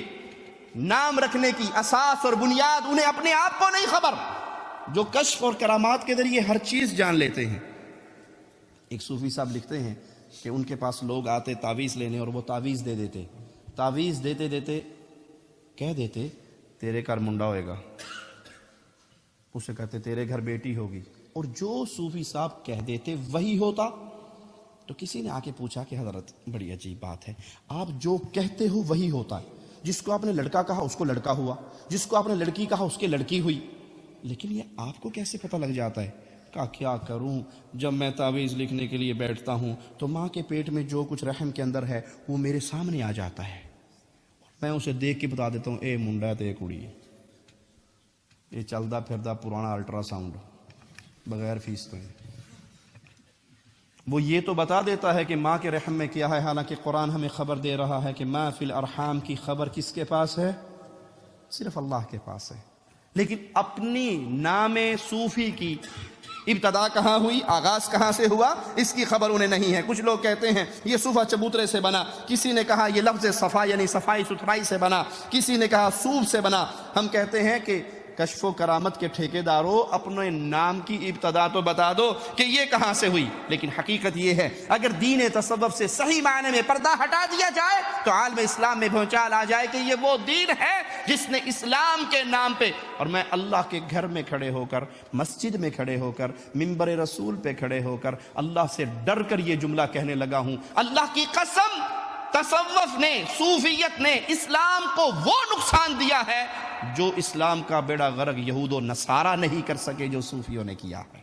نام رکھنے کی اساس اور بنیاد انہیں اپنے آپ کو نہیں خبر، جو کشف اور کرامات کے ذریعے ہر چیز جان لیتے ہیں۔ ایک صوفی صاحب لکھتے ہیں کہ ان کے پاس لوگ آتے تعویذ لینے اور وہ تعویذ دے دیتے، تعویذ دیتے دیتے کہہ دیتے تیرے گھر منڈا ہوئے گا، اسے کہتے تیرے گھر بیٹی ہوگی، اور جو صوفی صاحب کہہ دیتے وہی ہوتا۔ تو کسی نے آ کے پوچھا کہ حضرت بڑی عجیب بات ہے، آپ جو کہتے ہو وہی ہوتا ہے، جس کو آپ نے لڑکا کہا اس کو لڑکا ہوا، جس کو آپ نے لڑکی کہا اس کے لڑکی ہوئی. لیکن یہ آپ کو کیسے پتہ لگ جاتا ہے؟ کہا کیا کروں، جب میں تعویذ لکھنے کے لیے بیٹھتا ہوں تو ماں کے پیٹ میں جو کچھ رحم کے اندر ہے وہ میرے سامنے آ جاتا ہے، میں اسے دیکھ کے بتا دیتا ہوں اے منڈا تے کڑی. یہ چلتا پھرتا پرانا الٹرا ساؤنڈ بغیر فیس تو وہ یہ تو بتا دیتا ہے کہ ماں کے رحم میں کیا ہے، حالانکہ قرآن ہمیں خبر دے رہا ہے کہ ما فی الارحام کی خبر کس کے پاس ہے؟ صرف اللہ کے پاس ہے. لیکن اپنی نام صوفی کی ابتدا کہاں ہوئی، آغاز کہاں سے ہوا، اس کی خبر انہیں نہیں ہے. کچھ لوگ کہتے ہیں یہ صوفہ چبوترے سے بنا، کسی نے کہا یہ لفظ صفا یعنی صفائی ستھرائی سے بنا، کسی نے کہا صوف سے بنا. ہم کہتے ہیں کہ کشف و کرامت کے ٹھیکیداروں اپنے نام کی ابتدا تو بتا دو کہ یہ کہاں سے ہوئی. لیکن حقیقت یہ ہے اگر دین تصوف سے صحیح معنی میں پردہ ہٹا دیا جائے تو عالم اسلام میں بھونچال آ جائے کہ یہ وہ دین ہے جس نے اسلام کے نام پہ، اور میں اللہ کے گھر میں کھڑے ہو کر، مسجد میں کھڑے ہو کر، منبر رسول پہ کھڑے ہو کر اللہ سے ڈر کر یہ جملہ کہنے لگا ہوں، اللہ کی قسم تصوف نے، صوفیت نے اسلام کو وہ نقصان دیا ہے جو اسلام کا بیڑا غرق یہود و نصارہ نہیں کر سکے جو صوفیوں نے کیا ہے.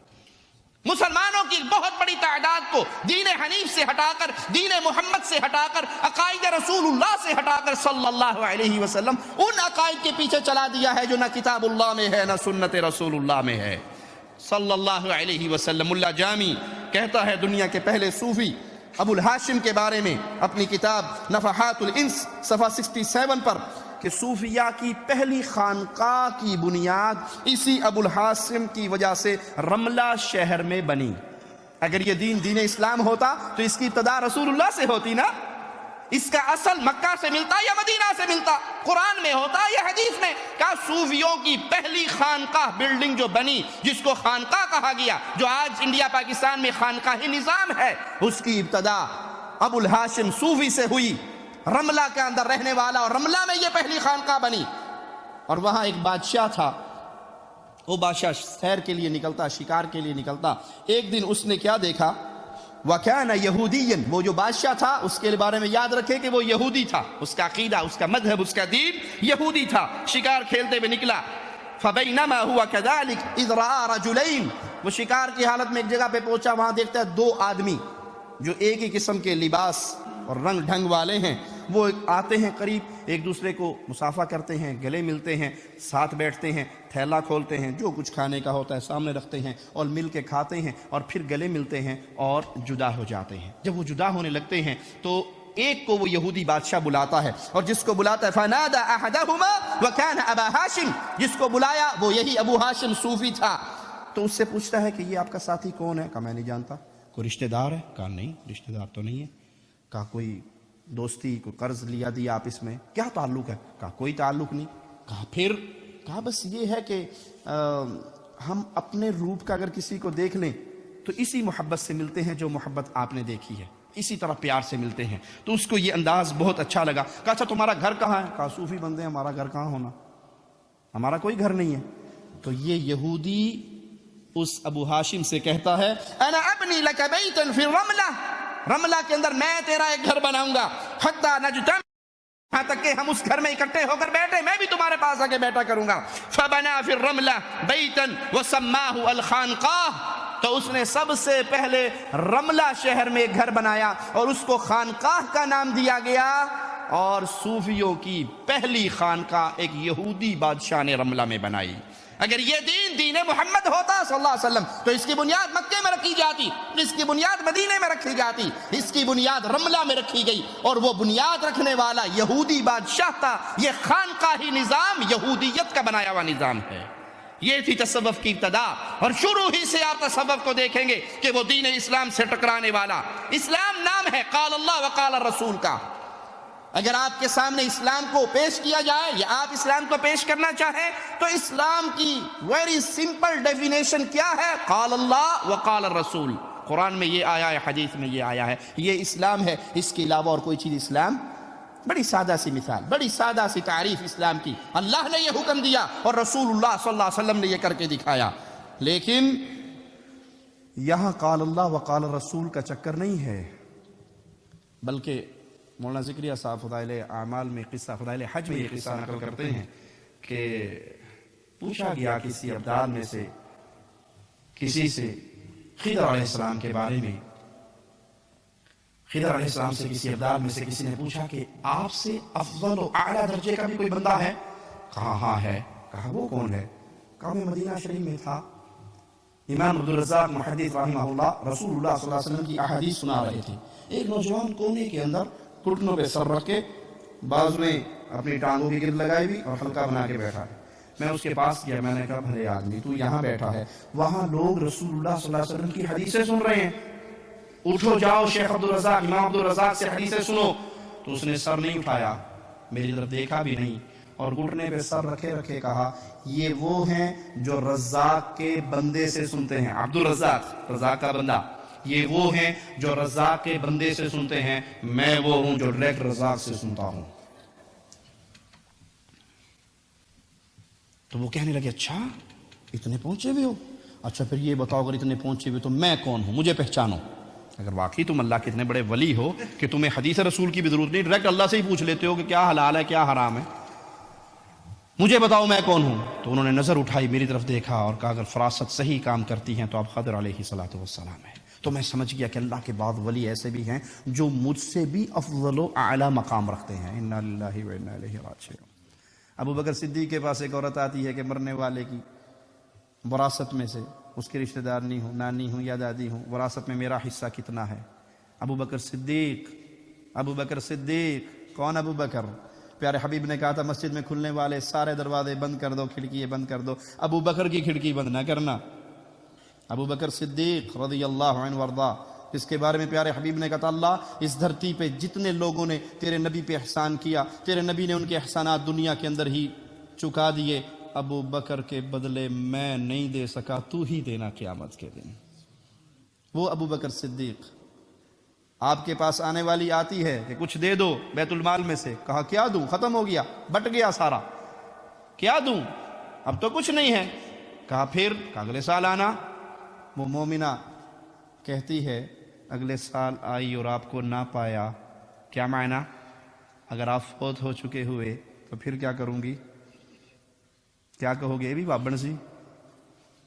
مسلمانوں کی بہت بڑی تعداد کو دین حنیف سے ہٹا کر، دین محمد سے ہٹا کر، عقائد رسول اللہ سے ہٹا کر صلی اللہ علیہ وسلم ان عقائد کے پیچھے چلا دیا ہے جو نہ کتاب اللہ میں ہے نہ سنت رسول اللہ میں ہے صلی اللہ علیہ وسلم. ملا جامی کہتا ہے دنیا کے پہلے صوفی ابو الہاشم کے بارے میں اپنی کتاب نفحات الانس صفحہ 67 پر کہ صوفیہ کی پہلی خانقاہ کی بنیاد اسی ابو الہاشم کی وجہ سے رملہ شہر میں بنی. اگر یہ دین اسلام ہوتا تو اس کی ابتدا رسول اللہ سے ہوتی نا، اس کا اصل مکہ سے ملتا یا مدینہ سے ملتا، قرآن میں ہوتا یا حدیث میں. کہا صوفیوں کی پہلی خانقاہ بلڈنگ جو بنی، جس کو خانقاہ کہا گیا، جو آج انڈیا پاکستان میں خانقاہی نظام ہے، اس کی ابتدا ابو الہاشم صوفی سے ہوئی، رملہ کے اندر رہنے والا، اور رملہ میں یہ پہلی خانقاہ بنی. اور وہاں ایک بادشاہ تھا، وہ بادشاہ سیر کے لیے نکلتا، شکار کے لیے نکلتا. ایک دن اس نے کیا دیکھا، وَكَانَ يَهُودِيًّا، وہ جو بادشاہ تھا اس کے بارے میں یاد رکھے کہ وہ یہودی تھا، اس کا عقیدہ، اس کا مذہب، اس کا دین یہودی تھا. شکار کھیلتے ہوئے نکلا. فَبَيْنَمَا هُوَ كَذَلِكَ إِذْ رَأَىٰ رَجُلَيْنِ، وہ شکار کی حالت میں ایک جگہ پہ پہنچا، وہاں دیکھتا ہے دو آدمی جو ایک ہی قسم کے لباس اور رنگ ڈھنگ والے ہیں. وہ آتے ہیں قریب، ایک دوسرے کو مصافحہ کرتے ہیں، گلے ملتے ہیں، ساتھ بیٹھتے ہیں، تھیلا کھولتے ہیں، جو کچھ کھانے کا ہوتا ہے سامنے رکھتے ہیں اور مل کے کھاتے ہیں، اور پھر گلے ملتے ہیں اور جدا ہو جاتے ہیں. جب وہ جدا ہونے لگتے ہیں تو ایک کو وہ یہودی بادشاہ بلاتا ہے، اور جس کو بلاتا ہے فَنَادَى أَحَدَهُمَا وَكَانَ أَبَا ہاشم، جس کو بلایا وہ یہی ابو ہاشم صوفی تھا. تو اس سے پوچھتا ہے کہ یہ آپ کا ساتھی کون ہے؟ کہا میں نہیں جانتا. کوئی رشتہ دار ہے؟ کہا نہیں، رشتہ دار تو نہیں ہے. کہا کوئی دوستی، کوئی قرض لیا دیا آپ اس میں؟ کیا تعلق ہے؟ کہا کوئی تعلق نہیں. کہا پھر؟ کہا بس یہ ہے کہ ہم اپنے روپ کا اگر کسی کو دیکھ لیں تو اسی محبت سے ملتے ہیں جو محبت آپ نے دیکھی ہے، اسی طرح پیار سے ملتے ہیں. تو اس کو یہ انداز بہت اچھا لگا. کہا اچھا تمہارا گھر کہاں ہے؟ کہا صوفی بندے ہیں، ہمارا گھر کہاں ہونا، ہمارا کوئی گھر نہیں ہے. تو یہ یہودی اس ابو ہاشم سے کہتا ہے انا ابنی لک بیتا فی الرملہ، رملہ کے اندر میں تیرا ایک گھر بناؤں گا، حتی نجتمع، یہاں تک کہ ہم اس گھر میں اکٹھے ہو کر بیٹھے، میں بھی تمہارے پاس آ کے بیٹھا کروں گا. فبنا فی الرملہ بیتا وسماہ الخانقاہ، تو اس نے سب سے پہلے رملہ شہر میں ایک گھر بنایا اور اس کو خانقاہ کا نام دیا گیا. اور صوفیوں کی پہلی خانقاہ ایک یہودی بادشاہ نے رملہ میں بنائی. اگر یہ دین محمد ہوتا صلی اللہ علیہ وسلم تو اس کی بنیاد مکے میں رکھی جاتی، اس کی بنیاد مدینے میں رکھی جاتی، اس کی بنیاد رملہ میں رکھی گئی، اور وہ بنیاد رکھنے والا یہودی بادشاہ تھا. یہ خانقاہی نظام یہودیت کا بنایا ہوا نظام ہے. یہ تھی تصوف کی ابتدا، اور شروع ہی سے آپ تصوف کو دیکھیں گے کہ وہ دین اسلام سے ٹکرانے والا. اسلام نام ہے قال اللہ وقال الرسول کا. اگر آپ کے سامنے اسلام کو پیش کیا جائے یا آپ اسلام کو پیش کرنا چاہیں تو اسلام کی ویری سمپل ڈیفینیشن کیا ہے؟ قال اللہ وقال الرسول. قرآن میں یہ آیا ہے، حدیث میں یہ آیا ہے، یہ اسلام ہے. اس کے علاوہ اور کوئی چیز اسلام؟ بڑی سادہ سی مثال، بڑی سادہ سی تعریف اسلام کی. اللہ نے یہ حکم دیا اور رسول اللہ صلی اللہ علیہ وسلم نے یہ کر کے دکھایا. لیکن یہاں قال اللہ وقال الرسول کا چکر نہیں ہے، بلکہ مولانا ذکریہ صاحب فضائل اعمال میں قصہ، فضائل حج میں یہ قصہ نقل کرتے ہیں کہ پوچھا گیا کسی ابدال میں سے کسی سے خضر علیہ السلام کے بارے میں، خضر علیہ السلام سے کسی ابدال میں سے کسی نے پوچھا کہ آپ سے افضل و اعلیٰ درجے کا بھی کوئی بندہ ہے؟ کہا ہاں ہے۔ کہا وہ کون ہے؟ کہا میں مدینہ شریف میں تھا، امام عبدالرزاق محدث رحمہ اللہ رسول اللہ صلی اللہ علیہ وسلم کی احادیث سنا رہے تھے، ایک نوجوان کونے کے اندر گھٹنوں پہ سر رکھ کے بازو میں اپنی ٹانگوں کی گرد لگائی ہوئی اور حلقہ بنا کے بیٹھا ہے۔ میں اس کے پاس گیا، میں نے کہا بھلے آدمی تو یہاں بیٹھا ہے، وہاں لوگ رسول اللہ صلی اللہ علیہ وسلم کی حدیثیں سن رہے ہیں، اٹھو جاؤ شیخ عبدالرزاق، امام عبدالرزاق سے حدیثیں سنو۔ تو اس نے سر نہیں اٹھایا، میری طرف دیکھا بھی نہیں، اور گھٹنے پہ سر رکھے رکھے کہا یہ وہ ہیں جو رزاق کے بندے سے سنتے ہیں، عبدالرزاق رزاق کا بندہ، یہ وہ ہیں جو رزاق کے بندے سے سنتے ہیں، میں وہ ہوں جو ڈائریکٹ رزاق سے سنتا ہوں۔ تو وہ کہنے لگے اچھا اتنے پہنچے ہوئے ہو، اچھا پھر یہ بتاؤ اگر اتنے پہنچے ہوئے تو میں کون ہوں، مجھے پہچانو۔ اگر واقعی تم اللہ کے اتنے بڑے ولی ہو کہ تمہیں حدیث رسول کی بھی ضرورت نہیں، ڈائریکٹ اللہ سے ہی پوچھ لیتے ہو کہ کیا حلال ہے کیا حرام ہے، مجھے بتاؤ میں کون ہوں۔ تو انہوں نے نظر اٹھائی، میری طرف دیکھا اور کہا اگر فراست صحیح کام کرتی ہیں تو آپ خضر علیہ السلام ہیں۔ تو میں سمجھ گیا کہ اللہ کے بعد ولی ایسے بھی ہیں جو مجھ سے بھی افضل و اعلیٰ مقام رکھتے ہیں۔ انا للہ و انا الیہ راجعون۔ ابو بکر صدیق کے پاس ایک عورت آتی ہے کہ مرنے والے کی وراثت میں سے، اس کے رشتہ دار نہیں ہوں، نانی ہوں یا دادی ہوں، وراثت میں میرا حصہ کتنا ہے؟ ابو بکر صدیق کون؟ ابو بکر پیارے حبیب نے کہا تھا مسجد میں کھلنے والے سارے دروازے بند کر دو، کھڑکیاں بند کر دو، ابو بکر کی کھڑکی بند نہ کرنا۔ ابو بکر صدیق رضی اللہ عنہ وارضا، جس کے بارے میں پیارے حبیب نے کہا اللہ اس دھرتی پہ جتنے لوگوں نے تیرے نبی پہ احسان کیا، تیرے نبی نے ان کے احسانات دنیا کے اندر ہی چکا دیے، ابو بکر کے بدلے میں نہیں دے سکا، تو ہی دینا قیامت کے دن۔ وہ ابو بکر صدیق آپ کے پاس آنے والی آتی ہے کہ کچھ دے دو بیت المال میں سے، کہا کیا دوں، ختم ہو گیا، بٹ گیا سارا، کیا دوں، اب تو کچھ نہیں ہے۔ کہا پھر اگلے سال آنا۔ وہ مومنہ کہتی ہے اگلے سال آئی اور آپ کو نہ پایا، کیا معنی؟ اگر آپ فوت ہو چکے ہوئے تو پھر کیا کروں گی؟ کیا کہو گے؟ یہ بھی بابن سی،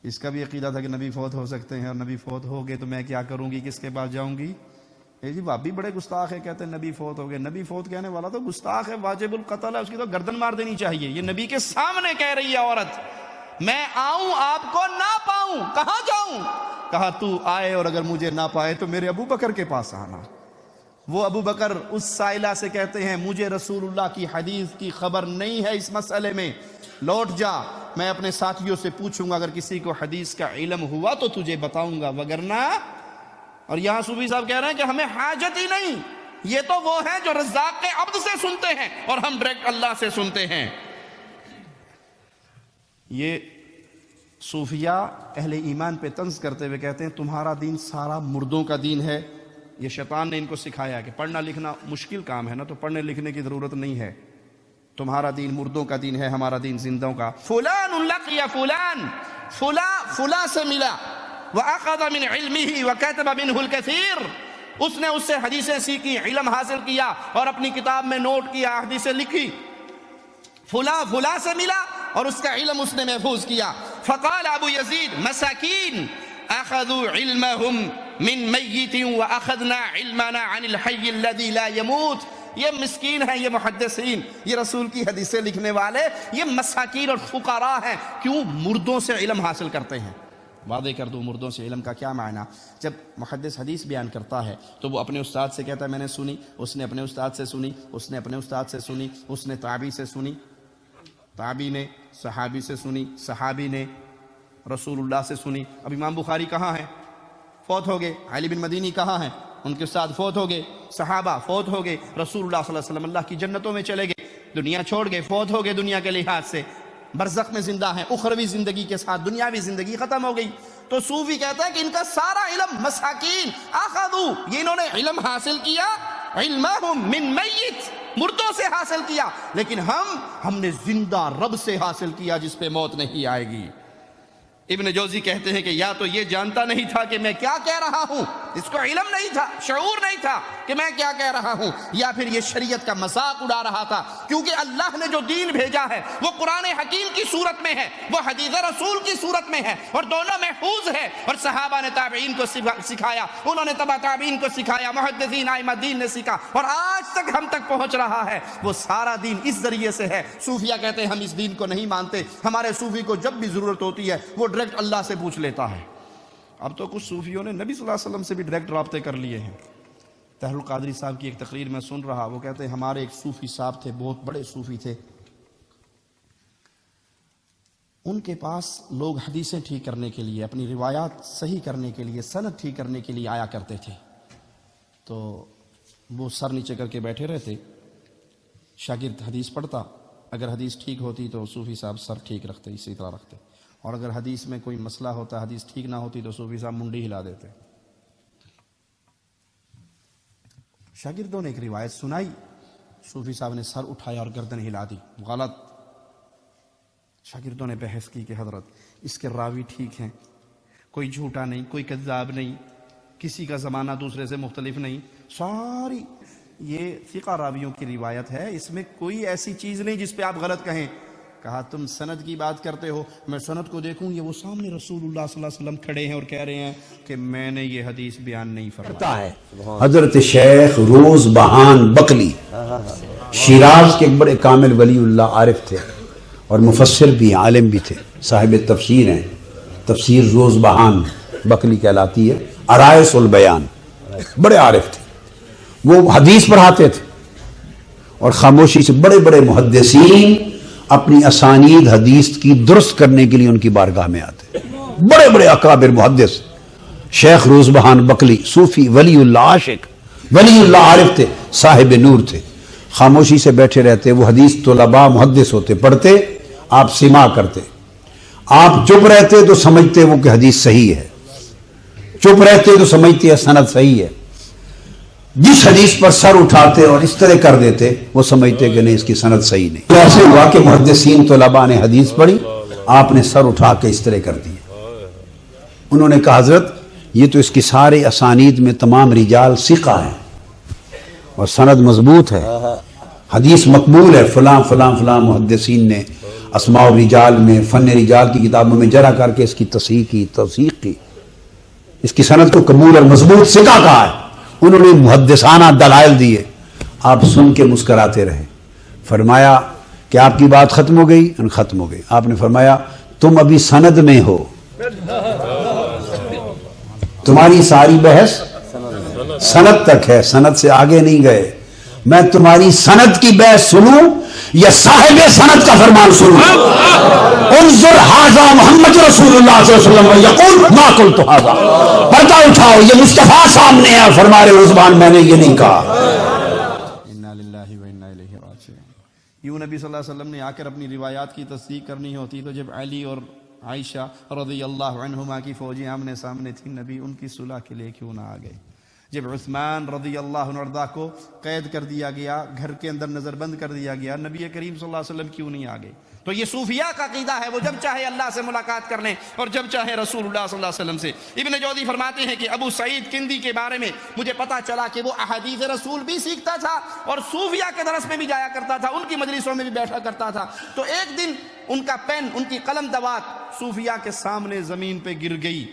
اس کا بھی عقیدہ تھا کہ نبی فوت ہو سکتے ہیں، اور نبی فوت ہو گئے تو میں کیا کروں گی، کس کے پاس جاؤں گی؟ یہ جی بابی بڑے گستاخ ہے، کہتے ہیں نبی فوت ہو گئے۔ نبی فوت کہنے والا تو گستاخ ہے، واجب القتل ہے، اس کی تو گردن مار دینی چاہیے۔ یہ نبی کے سامنے کہہ رہی ہے عورت، میں آؤں آپ کو نہ پاؤں، کہاں جاؤں؟ کہا تو آئے اور اگر مجھے نہ پائے تو میرے ابو بکر کے پاس آنا۔ وہ ابو بکر اس سائلہ سے کہتے ہیں مجھے رسول اللہ کی حدیث کی خبر نہیں ہے اس مسئلے میں، لوٹ جا، میں اپنے ساتھیوں سے پوچھوں گا، اگر کسی کو حدیث کا علم ہوا تو تجھے بتاؤں گا، وگرنہ۔ اور یہاں صوفی صاحب کہہ رہے ہیں کہ ہمیں حاجت ہی نہیں، یہ تو وہ ہیں جو رزاق کے عبد سے سنتے ہیں اور ہم ڈائریکٹ اللہ سے سنتے ہیں۔ یہ صوفیہ اہل ایمان پہ طنز کرتے ہوئے کہتے ہیں تمہارا دین سارا مردوں کا دین ہے۔ یہ شیطان نے ان کو سکھایا کہ پڑھنا لکھنا مشکل کام ہے نا، تو پڑھنے لکھنے کی ضرورت نہیں ہے، تمہارا دین مردوں کا دین ہے، ہمارا دین زندوں کا۔ فلان لقی فلان، فلاں سے ملا، وَأَخَذَ مِنْ عِلْمِهِ وَكَتَبَ مِنْهُ الْكَثِيرُ، اس نے اس سے حدیثیں سیکھی، علم حاصل کیا اور اپنی کتاب میں نوٹ کیا، حدیثیں لکھی۔ فلاں سے ملا اور اس کا علم اس نے محفوظ کیا۔ فقال ابو یزید مساکین اخذوا علمهم من میت واخذنا علمنا عن الحی الذی لا يموت، یہ مسکین ہیں، یہ محدثین، یہ رسول کی حدیثیں لکھنے والے، یہ مساکین اور فقراء ہیں، کیوں؟ مردوں سے علم حاصل کرتے ہیں۔ واضح کر دوں مردوں سے علم کا کیا معنی۔ جب محدث حدیث بیان کرتا ہے تو وہ اپنے استاد سے کہتا ہے میں نے سنی، اس نے اپنے استاد سے سنی، اس نے اپنے استاد سے سنی، اس نے تابعی سے سنی، تابعی نے صحابی سے سنی، صحابی نے رسول اللہ سے سنی۔ اب امام بخاری کہاں ہیں؟ فوت ہو گئے۔ علی بن مدینی کہاں ہیں؟ ان کے استاد فوت ہو گئے، صحابہ فوت ہو گئے، رسول اللہ صلی اللہ علیہ وسلم اللہ کی جنتوں میں چلے گئے، دنیا چھوڑ گئے، فوت ہو گئے دنیا کے لحاظ سے، برزخ میں زندہ ہیں، اخروی زندگی کے ساتھ دنیاوی زندگی ختم ہو گئی۔ تو صوفی کہتا ہے کہ ان کا سارا علم مساکین اخذوا، یہ انہوں نے علم حاصل کیا، علمہم من میت، مردوں سے حاصل کیا، لیکن ہم نے زندہ رب سے حاصل کیا جس پہ موت نہیں آئے گی۔ ابن جوزی کہتے ہیں کہ یا تو یہ جانتا نہیں تھا کہ میں کیا کہہ رہا ہوں، اس کو علم نہیں تھا، شعور نہیں تھا کہ میں کیا کہہ رہا ہوں، یا پھر یہ شریعت کا مذاق اڑا رہا تھا، کیونکہ اللہ نے جو دین بھیجا ہے وہ قرآن حکیم کی صورت میں ہے، وہ حدیث رسول کی صورت میں ہے، اور دونوں محفوظ ہے، اور صحابہ نے تابعین کو سکھایا، انہوں نے تبع تابعین کو سکھایا، محدثین ائمہ دین نے سکھا، اور آج تک ہم تک پہنچ رہا ہے۔ وہ سارا دین اس ذریعے سے ہے۔ صوفیہ کہتے ہیں ہم اس دین کو نہیں مانتے، ہمارے صوفی کو جب بھی ضرورت ہوتی ہے وہ ڈائریکٹ اللہ سے پوچھ لیتا ہے۔ اب تو کچھ صوفیوں نے نبی صلی اللہ علیہ وسلم سے بھی ڈائریکٹ رابطے کر لیے ہیں۔ طاہر القادری صاحب کی ایک تقریر میں سن رہا، وہ کہتے ہیں ہمارے ایک صوفی صاحب تھے، بہت بڑے صوفی تھے، ان کے پاس لوگ حدیثیں ٹھیک کرنے کے لیے، اپنی روایات صحیح کرنے کے لیے، سند ٹھیک کرنے کے لیے آیا کرتے تھے، تو وہ سر نیچے کر کے بیٹھے رہتے، شاگرد حدیث پڑھتا، اگر حدیث ٹھیک ہوتی تو صوفی صاحب سر ٹھیک رکھتے، اسی طرح رکھتے، اور اگر حدیث میں کوئی مسئلہ ہوتا، حدیث ٹھیک نہ ہوتی تو صوفی صاحب منڈی ہلا دیتے۔ شاگردوں نے ایک روایت سنائی، صوفی صاحب نے سر اٹھایا اور گردن ہلا دی، غلط۔ شاگردوں نے بحث کی کہ حضرت اس کے راوی ٹھیک ہیں، کوئی جھوٹا نہیں، کوئی کذاب نہیں، کسی کا زمانہ دوسرے سے مختلف نہیں، ساری یہ ثقہ راویوں کی روایت ہے، اس میں کوئی ایسی چیز نہیں جس پہ آپ غلط کہیں۔ کہا تم سند کی بات کرتے ہو، میں سند کو دیکھوں، یہ وہ سامنے رسول اللہ صلی اللہ علیہ وسلم کھڑے ہیں اور کہہ رہے ہیں کہ میں نے یہ حدیث بیان نہیں فرمایا۔ حضرت شیخ روز بہان بقلی شیراز کے ایک بڑے کامل ولی اللہ عارف تھے، اور مفسر بھی، عالم بھی تھے، صاحب تفسیر ہیں، تفسیر روز بہان بقلی کہلاتی ہے، عرائس البیان، بڑے عارف تھے، وہ حدیث پڑھاتے تھے، اور خاموشی سے بڑے بڑے محدثین اپنی اسانید حدیث کی درست کرنے کے لیے ان کی بارگاہ میں آتے، بڑے بڑے اکابر محدث۔ شیخ روز بہان بقلی صوفی، ولی اللہ عاشق، ولی اللہ عارف تھے، صاحب نور تھے، خاموشی سے بیٹھے رہتے، وہ حدیث طلباء محدث ہوتے، پڑھتے، آپ سماع کرتے، آپ چپ رہتے تو سمجھتے وہ کہ حدیث صحیح ہے، چپ رہتے تو سمجھتے ہیں سند صحیح ہے، جس حدیث پر سر اٹھاتے اور اس طرح کر دیتے وہ سمجھتے کہ نہیں، اس کی سند صحیح نہیں۔ ایسے ہوا کہ محدثین طلباء نے حدیث پڑھی، آپ نے سر اٹھا کے اس طرح کر دی، انہوں نے کہا حضرت یہ تو اس کی سارے اسانید میں تمام رجال ثقہ ہیں اور سند مضبوط ہے، حدیث مقبول ہے، فلاں فلاں فلاں محدثین نے اسماء الرجال میں، فن رجال کی کتابوں میں جرح کر کے اس کی تصحیح کی، توثیق کی، اس کی سند کو قبول اور مضبوط ثقہ کہا ہے۔ انہوں نے محدثانہ دلائل دیے، آپ سن کے مسکراتے رہے، فرمایا کہ آپ کی بات ختم ہو گئی؟ ختم ہو گئی۔ آپ نے فرمایا تم ابھی سند میں ہو، تمہاری ساری بحث سند تک ہے، سند سے آگے نہیں گئے، میں تمہاری سند کی بحث سنوں یا صاحب سند کا فرمان سنوں؟ انظر ھذا محمد رسول اللہ صلی اللہ علیہ وسلم یقول ما قلت ھذا، پردہ اٹھاؤ، یہ مصطفیٰ سامنے ہے، فرما رہے عثمان میں نے یہ نہیں کہا۔ انا للہ و انا الیہ راجعون۔ یوں نبی صلی اللہ علیہ وسلم نے آ کر اپنی روایات کی تصدیق کرنی ہوتی تو جب علی اور عائشہ رضی اللہ عنہما کی فوجیں آمنے سامنے تھیں، نبی ان کی صلح کے لیے کیوں نہ آ گئے؟ جب عثمان رضی اللہ عنہ کو قید کر دیا گیا، گھر کے اندر نظر بند کر دیا گیا، نبی کریم صلی اللہ علیہ وسلم کیوں نہیں آ گئے؟ تو یہ صوفیاء کا عقیدہ ہے، وہ جب چاہے اللہ سے ملاقات کر لیں اور جب چاہے رسول اللہ صلی اللہ علیہ وسلم سے۔ ابن جوزی فرماتے ہیں کہ ابو سعید کندی کے بارے میں مجھے پتا چلا کہ وہ احادیث رسول بھی سیکھتا تھا اور صوفیاء کے درس میں بھی جایا کرتا تھا، ان کی مجلسوں میں بھی بیٹھا کرتا تھا۔ تو ایک دن ان کا پین، ان کی قلم دوات صوفیاء کے سامنے زمین پہ گر گئی،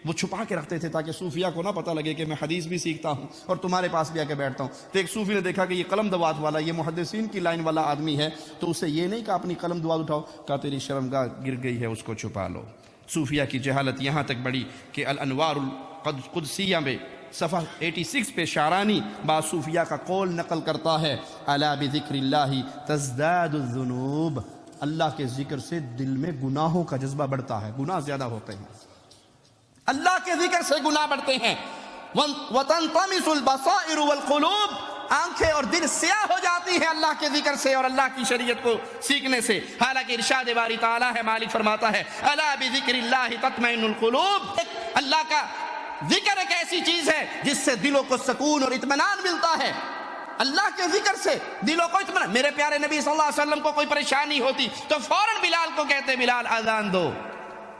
وہ چھپا کے رکھتے تھے تاکہ صوفیاء کو نہ پتہ لگے کہ میں حدیث بھی سیکھتا ہوں اور تمہارے پاس بھی آ کے بیٹھتا ہوں۔ تو ایک صوفی نے دیکھا کہ یہ قلم دوات والا، یہ محدثین کی لائن والا آدمی ہے، تو اسے یہ نہیں کہا اپنی قلم دوات اٹھاؤ، کہا تیری شرمگاہ گر گئی ہے، اس کو چھپا لو۔ صوفیاء کی جہالت یہاں تک بڑھی کہ الانوار القدسیہ میں صفحہ 86 پہ شعرانی بعض صوفیاء کا قول نقل کرتا ہے، الا بذکر اللہ تزداد الذنوب، اللہ کے ذکر سے دل میں گناہوں کا جذبہ بڑھتا ہے، گناہ زیادہ ہوتے ہیں، اللہ کے ذکر سے گناہ بڑھتے ہیں۔ وَتَنْطَمِسُ الْبَصَائِرُ وَالْقُلُوبُ، آنکھیں اور دل سیاہ ہو جاتی ہیں اللہ کے ذکر سے اور اللہ کی شریعت کو سیکھنے سے۔ حالانکہ ارشاد باری تعالیٰ ہے، مالک فرماتا ہے الا بذکر اللہ تطمئن القلوب، اللہ کا ذکر ایک ایسی چیز ہے جس سے دلوں کو سکون اور اطمینان ملتا ہے، اللہ کے ذکر سے دلوں کو اطمینان۔ میرے پیارے نبی صلی اللہ علیہ وسلم کو کوئی پریشانی ہوتی تو فوراً بلال کو کہتے بلال اذان دو،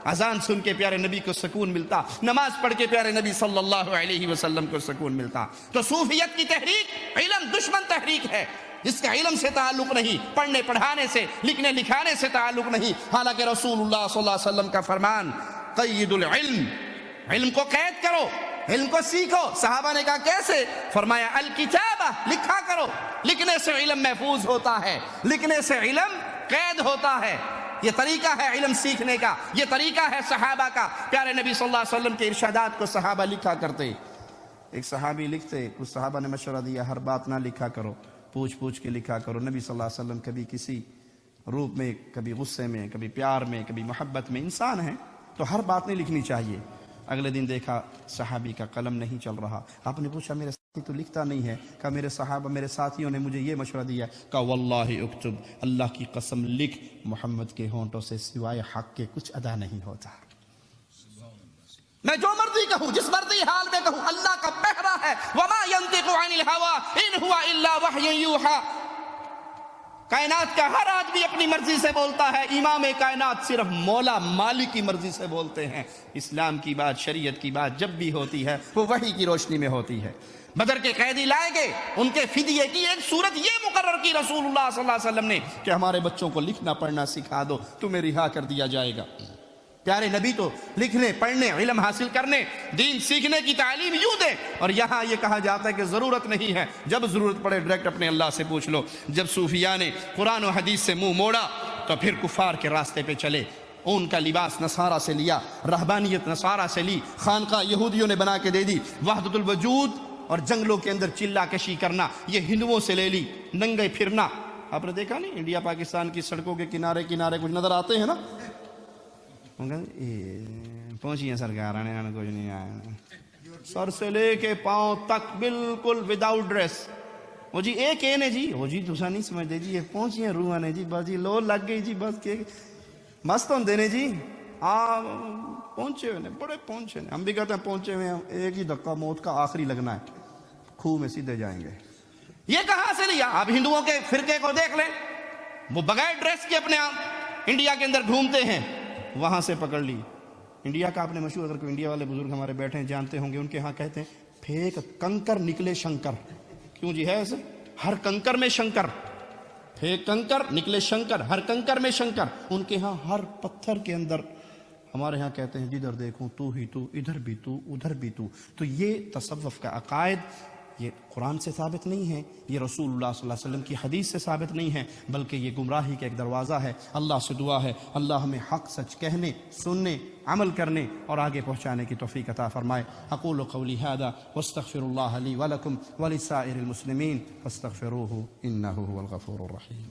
اذان سن کے پیارے نبی کو سکون ملتا، نماز پڑھ کے پیارے نبی صلی اللہ علیہ وسلم کو سکون ملتا۔ تو صوفیت کی تحریک علم دشمن تحریک ہے، جس کا علم سے تعلق نہیں، پڑھنے پڑھانے سے، لکھنے لکھانے سے تعلق نہیں، حالانکہ رسول اللہ صلی اللہ علیہ وسلم کا فرمان قید العلم، علم کو قید کرو، علم کو سیکھو۔ صحابہ نے کہا کیسے؟ فرمایا الکتابہ، لکھا کرو، لکھنے سے علم محفوظ ہوتا ہے، لکھنے سے علم قید ہوتا ہے۔ یہ طریقہ ہے علم سیکھنے کا، یہ طریقہ ہے صحابہ کا۔ پیارے نبی صلی اللہ علیہ وسلم کے ارشادات کو صحابہ لکھا کرتے۔ ایک صحابی لکھتے، کچھ صحابہ نے مشورہ دیا ہر بات نہ لکھا کرو، پوچھ پوچھ کے لکھا کرو۔ نبی صلی اللہ علیہ وسلم کبھی کسی روپ میں، کبھی غصے میں، کبھی پیار میں، کبھی محبت میں، انسان ہے تو ہر بات نہیں لکھنی چاہیے۔ اگلے دن دیکھا صحابی کا قلم نہیں چل رہا، آپ نے پوچھا میرے ساتھی تو لکھتا نہیں ہے؟ کہا میرے صحابہ، میرے ساتھیوں نے مجھے یہ مشورہ دیا۔ کہا واللہ اکتب، اللہ کی قسم لکھ، محمد کے ہونٹوں سے سوائے حق کے کچھ ادا نہیں ہوتا۔ میں جو مرضی کہوں، جس مرضی حال میں کہوں، اللہ کا پہرا ہے۔ وما ينطق عن الهوى ان هو الا وحی یوحى۔ کائنات کا ہر آدمی اپنی مرضی سے بولتا ہے، امام کائنات صرف مولا مالک کی مرضی سے بولتے ہیں۔ اسلام کی بات، شریعت کی بات جب بھی ہوتی ہے وہ وحی کی روشنی میں ہوتی ہے۔ بدر کے قیدی لائے گئے، ان کے فدیے کی ایک صورت یہ مقرر کی رسول اللہ صلی اللہ علیہ وسلم نے کہ ہمارے بچوں کو لکھنا پڑھنا سکھا دو، تمہیں رہا کر دیا جائے گا۔ پیارے نبی تو لکھنے پڑھنے، علم حاصل کرنے، دین سیکھنے کی تعلیم یوں دے، اور یہاں یہ کہا جاتا ہے کہ ضرورت نہیں ہے، جب ضرورت پڑے ڈائریکٹ اپنے اللہ سے پوچھ لو۔ جب صوفیاء نے قرآن و حدیث سے منہ موڑا تو پھر کفار کے راستے پہ چلے، ان کا لباس نصارہ سے لیا، رہبانیت نصارہ سے لی، خانقاہ یہودیوں نے بنا کے دے دی، وحدت الوجود اور جنگلوں کے اندر چلا کشی کرنا یہ ہندوؤں سے لے لی، ننگے پھرنا۔ آپ نے دیکھا نہیں انڈیا پاکستان کی سڑکوں کے کنارے کنارے کچھ نظر آتے ہیں نا، پہنچی سرکار آنے کچھ نہیں آیا، سر سے لے کے پاؤں تک بالکل وداؤٹ ڈریس۔ وہ جی ایک ہے جی، وہ جی دوسرا نہیں سمجھتے جی، یہ پہنچی ہیں روح نے جی، بس جی لو لگ گئی جی، بس کے مست ہوں دینے جی، پہنچے ہوئے بڑے پہنچے ہیں۔ ہم بھی کہتے ہیں پہنچے ہوئے ہیں، ایک ہی دھکا موت کا آخری لگنا ہے، کھوہ میں سیدھے جائیں گے۔ یہ کہاں سے لیا؟ آپ ہندوؤں کے فرقے کو دیکھ لیں، وہ بغیر ڈریس کے اپنے آپ انڈیا کے اندر گھومتے ہیں، وہاں سے پکڑ لی۔ انڈیا کا آپ نے مشہور، اگر کوئی انڈیا والے بزرگ ہمارے بیٹھے ہیں جانتے ہوں گے، ان کے ہاں کہتے ہیں پھینک کنکر نکلے شنکر۔ کیوں جی ہے ایسے؟ ہر کنکر میں شنکر، پھینک کنکر نکلے شنکر، ہر کنکر میں شنکر۔ ان کے ہاں ہر پتھر کے اندر، ہمارے ہاں کہتے ہیں جدھر دیکھوں تو ہی تو، ادھر بھی تو ادھر بھی تو۔ تو یہ تصوف کا عقائد یہ قرآن سے ثابت نہیں ہے، یہ رسول اللہ صلی اللہ علیہ وسلم کی حدیث سے ثابت نہیں ہے، بلکہ یہ گمراہی کا ایک دروازہ ہے۔ اللہ سے دعا ہے اللہ ہمیں حق سچ کہنے، سننے، عمل کرنے اور آگے پہنچانے کی توفیق عطا فرمائے۔ اقول قولی ھذا واستغفر اللہ لی ولکم ولسائر المسلمین فاستغفروہ انہ هو الغفور الرحیم۔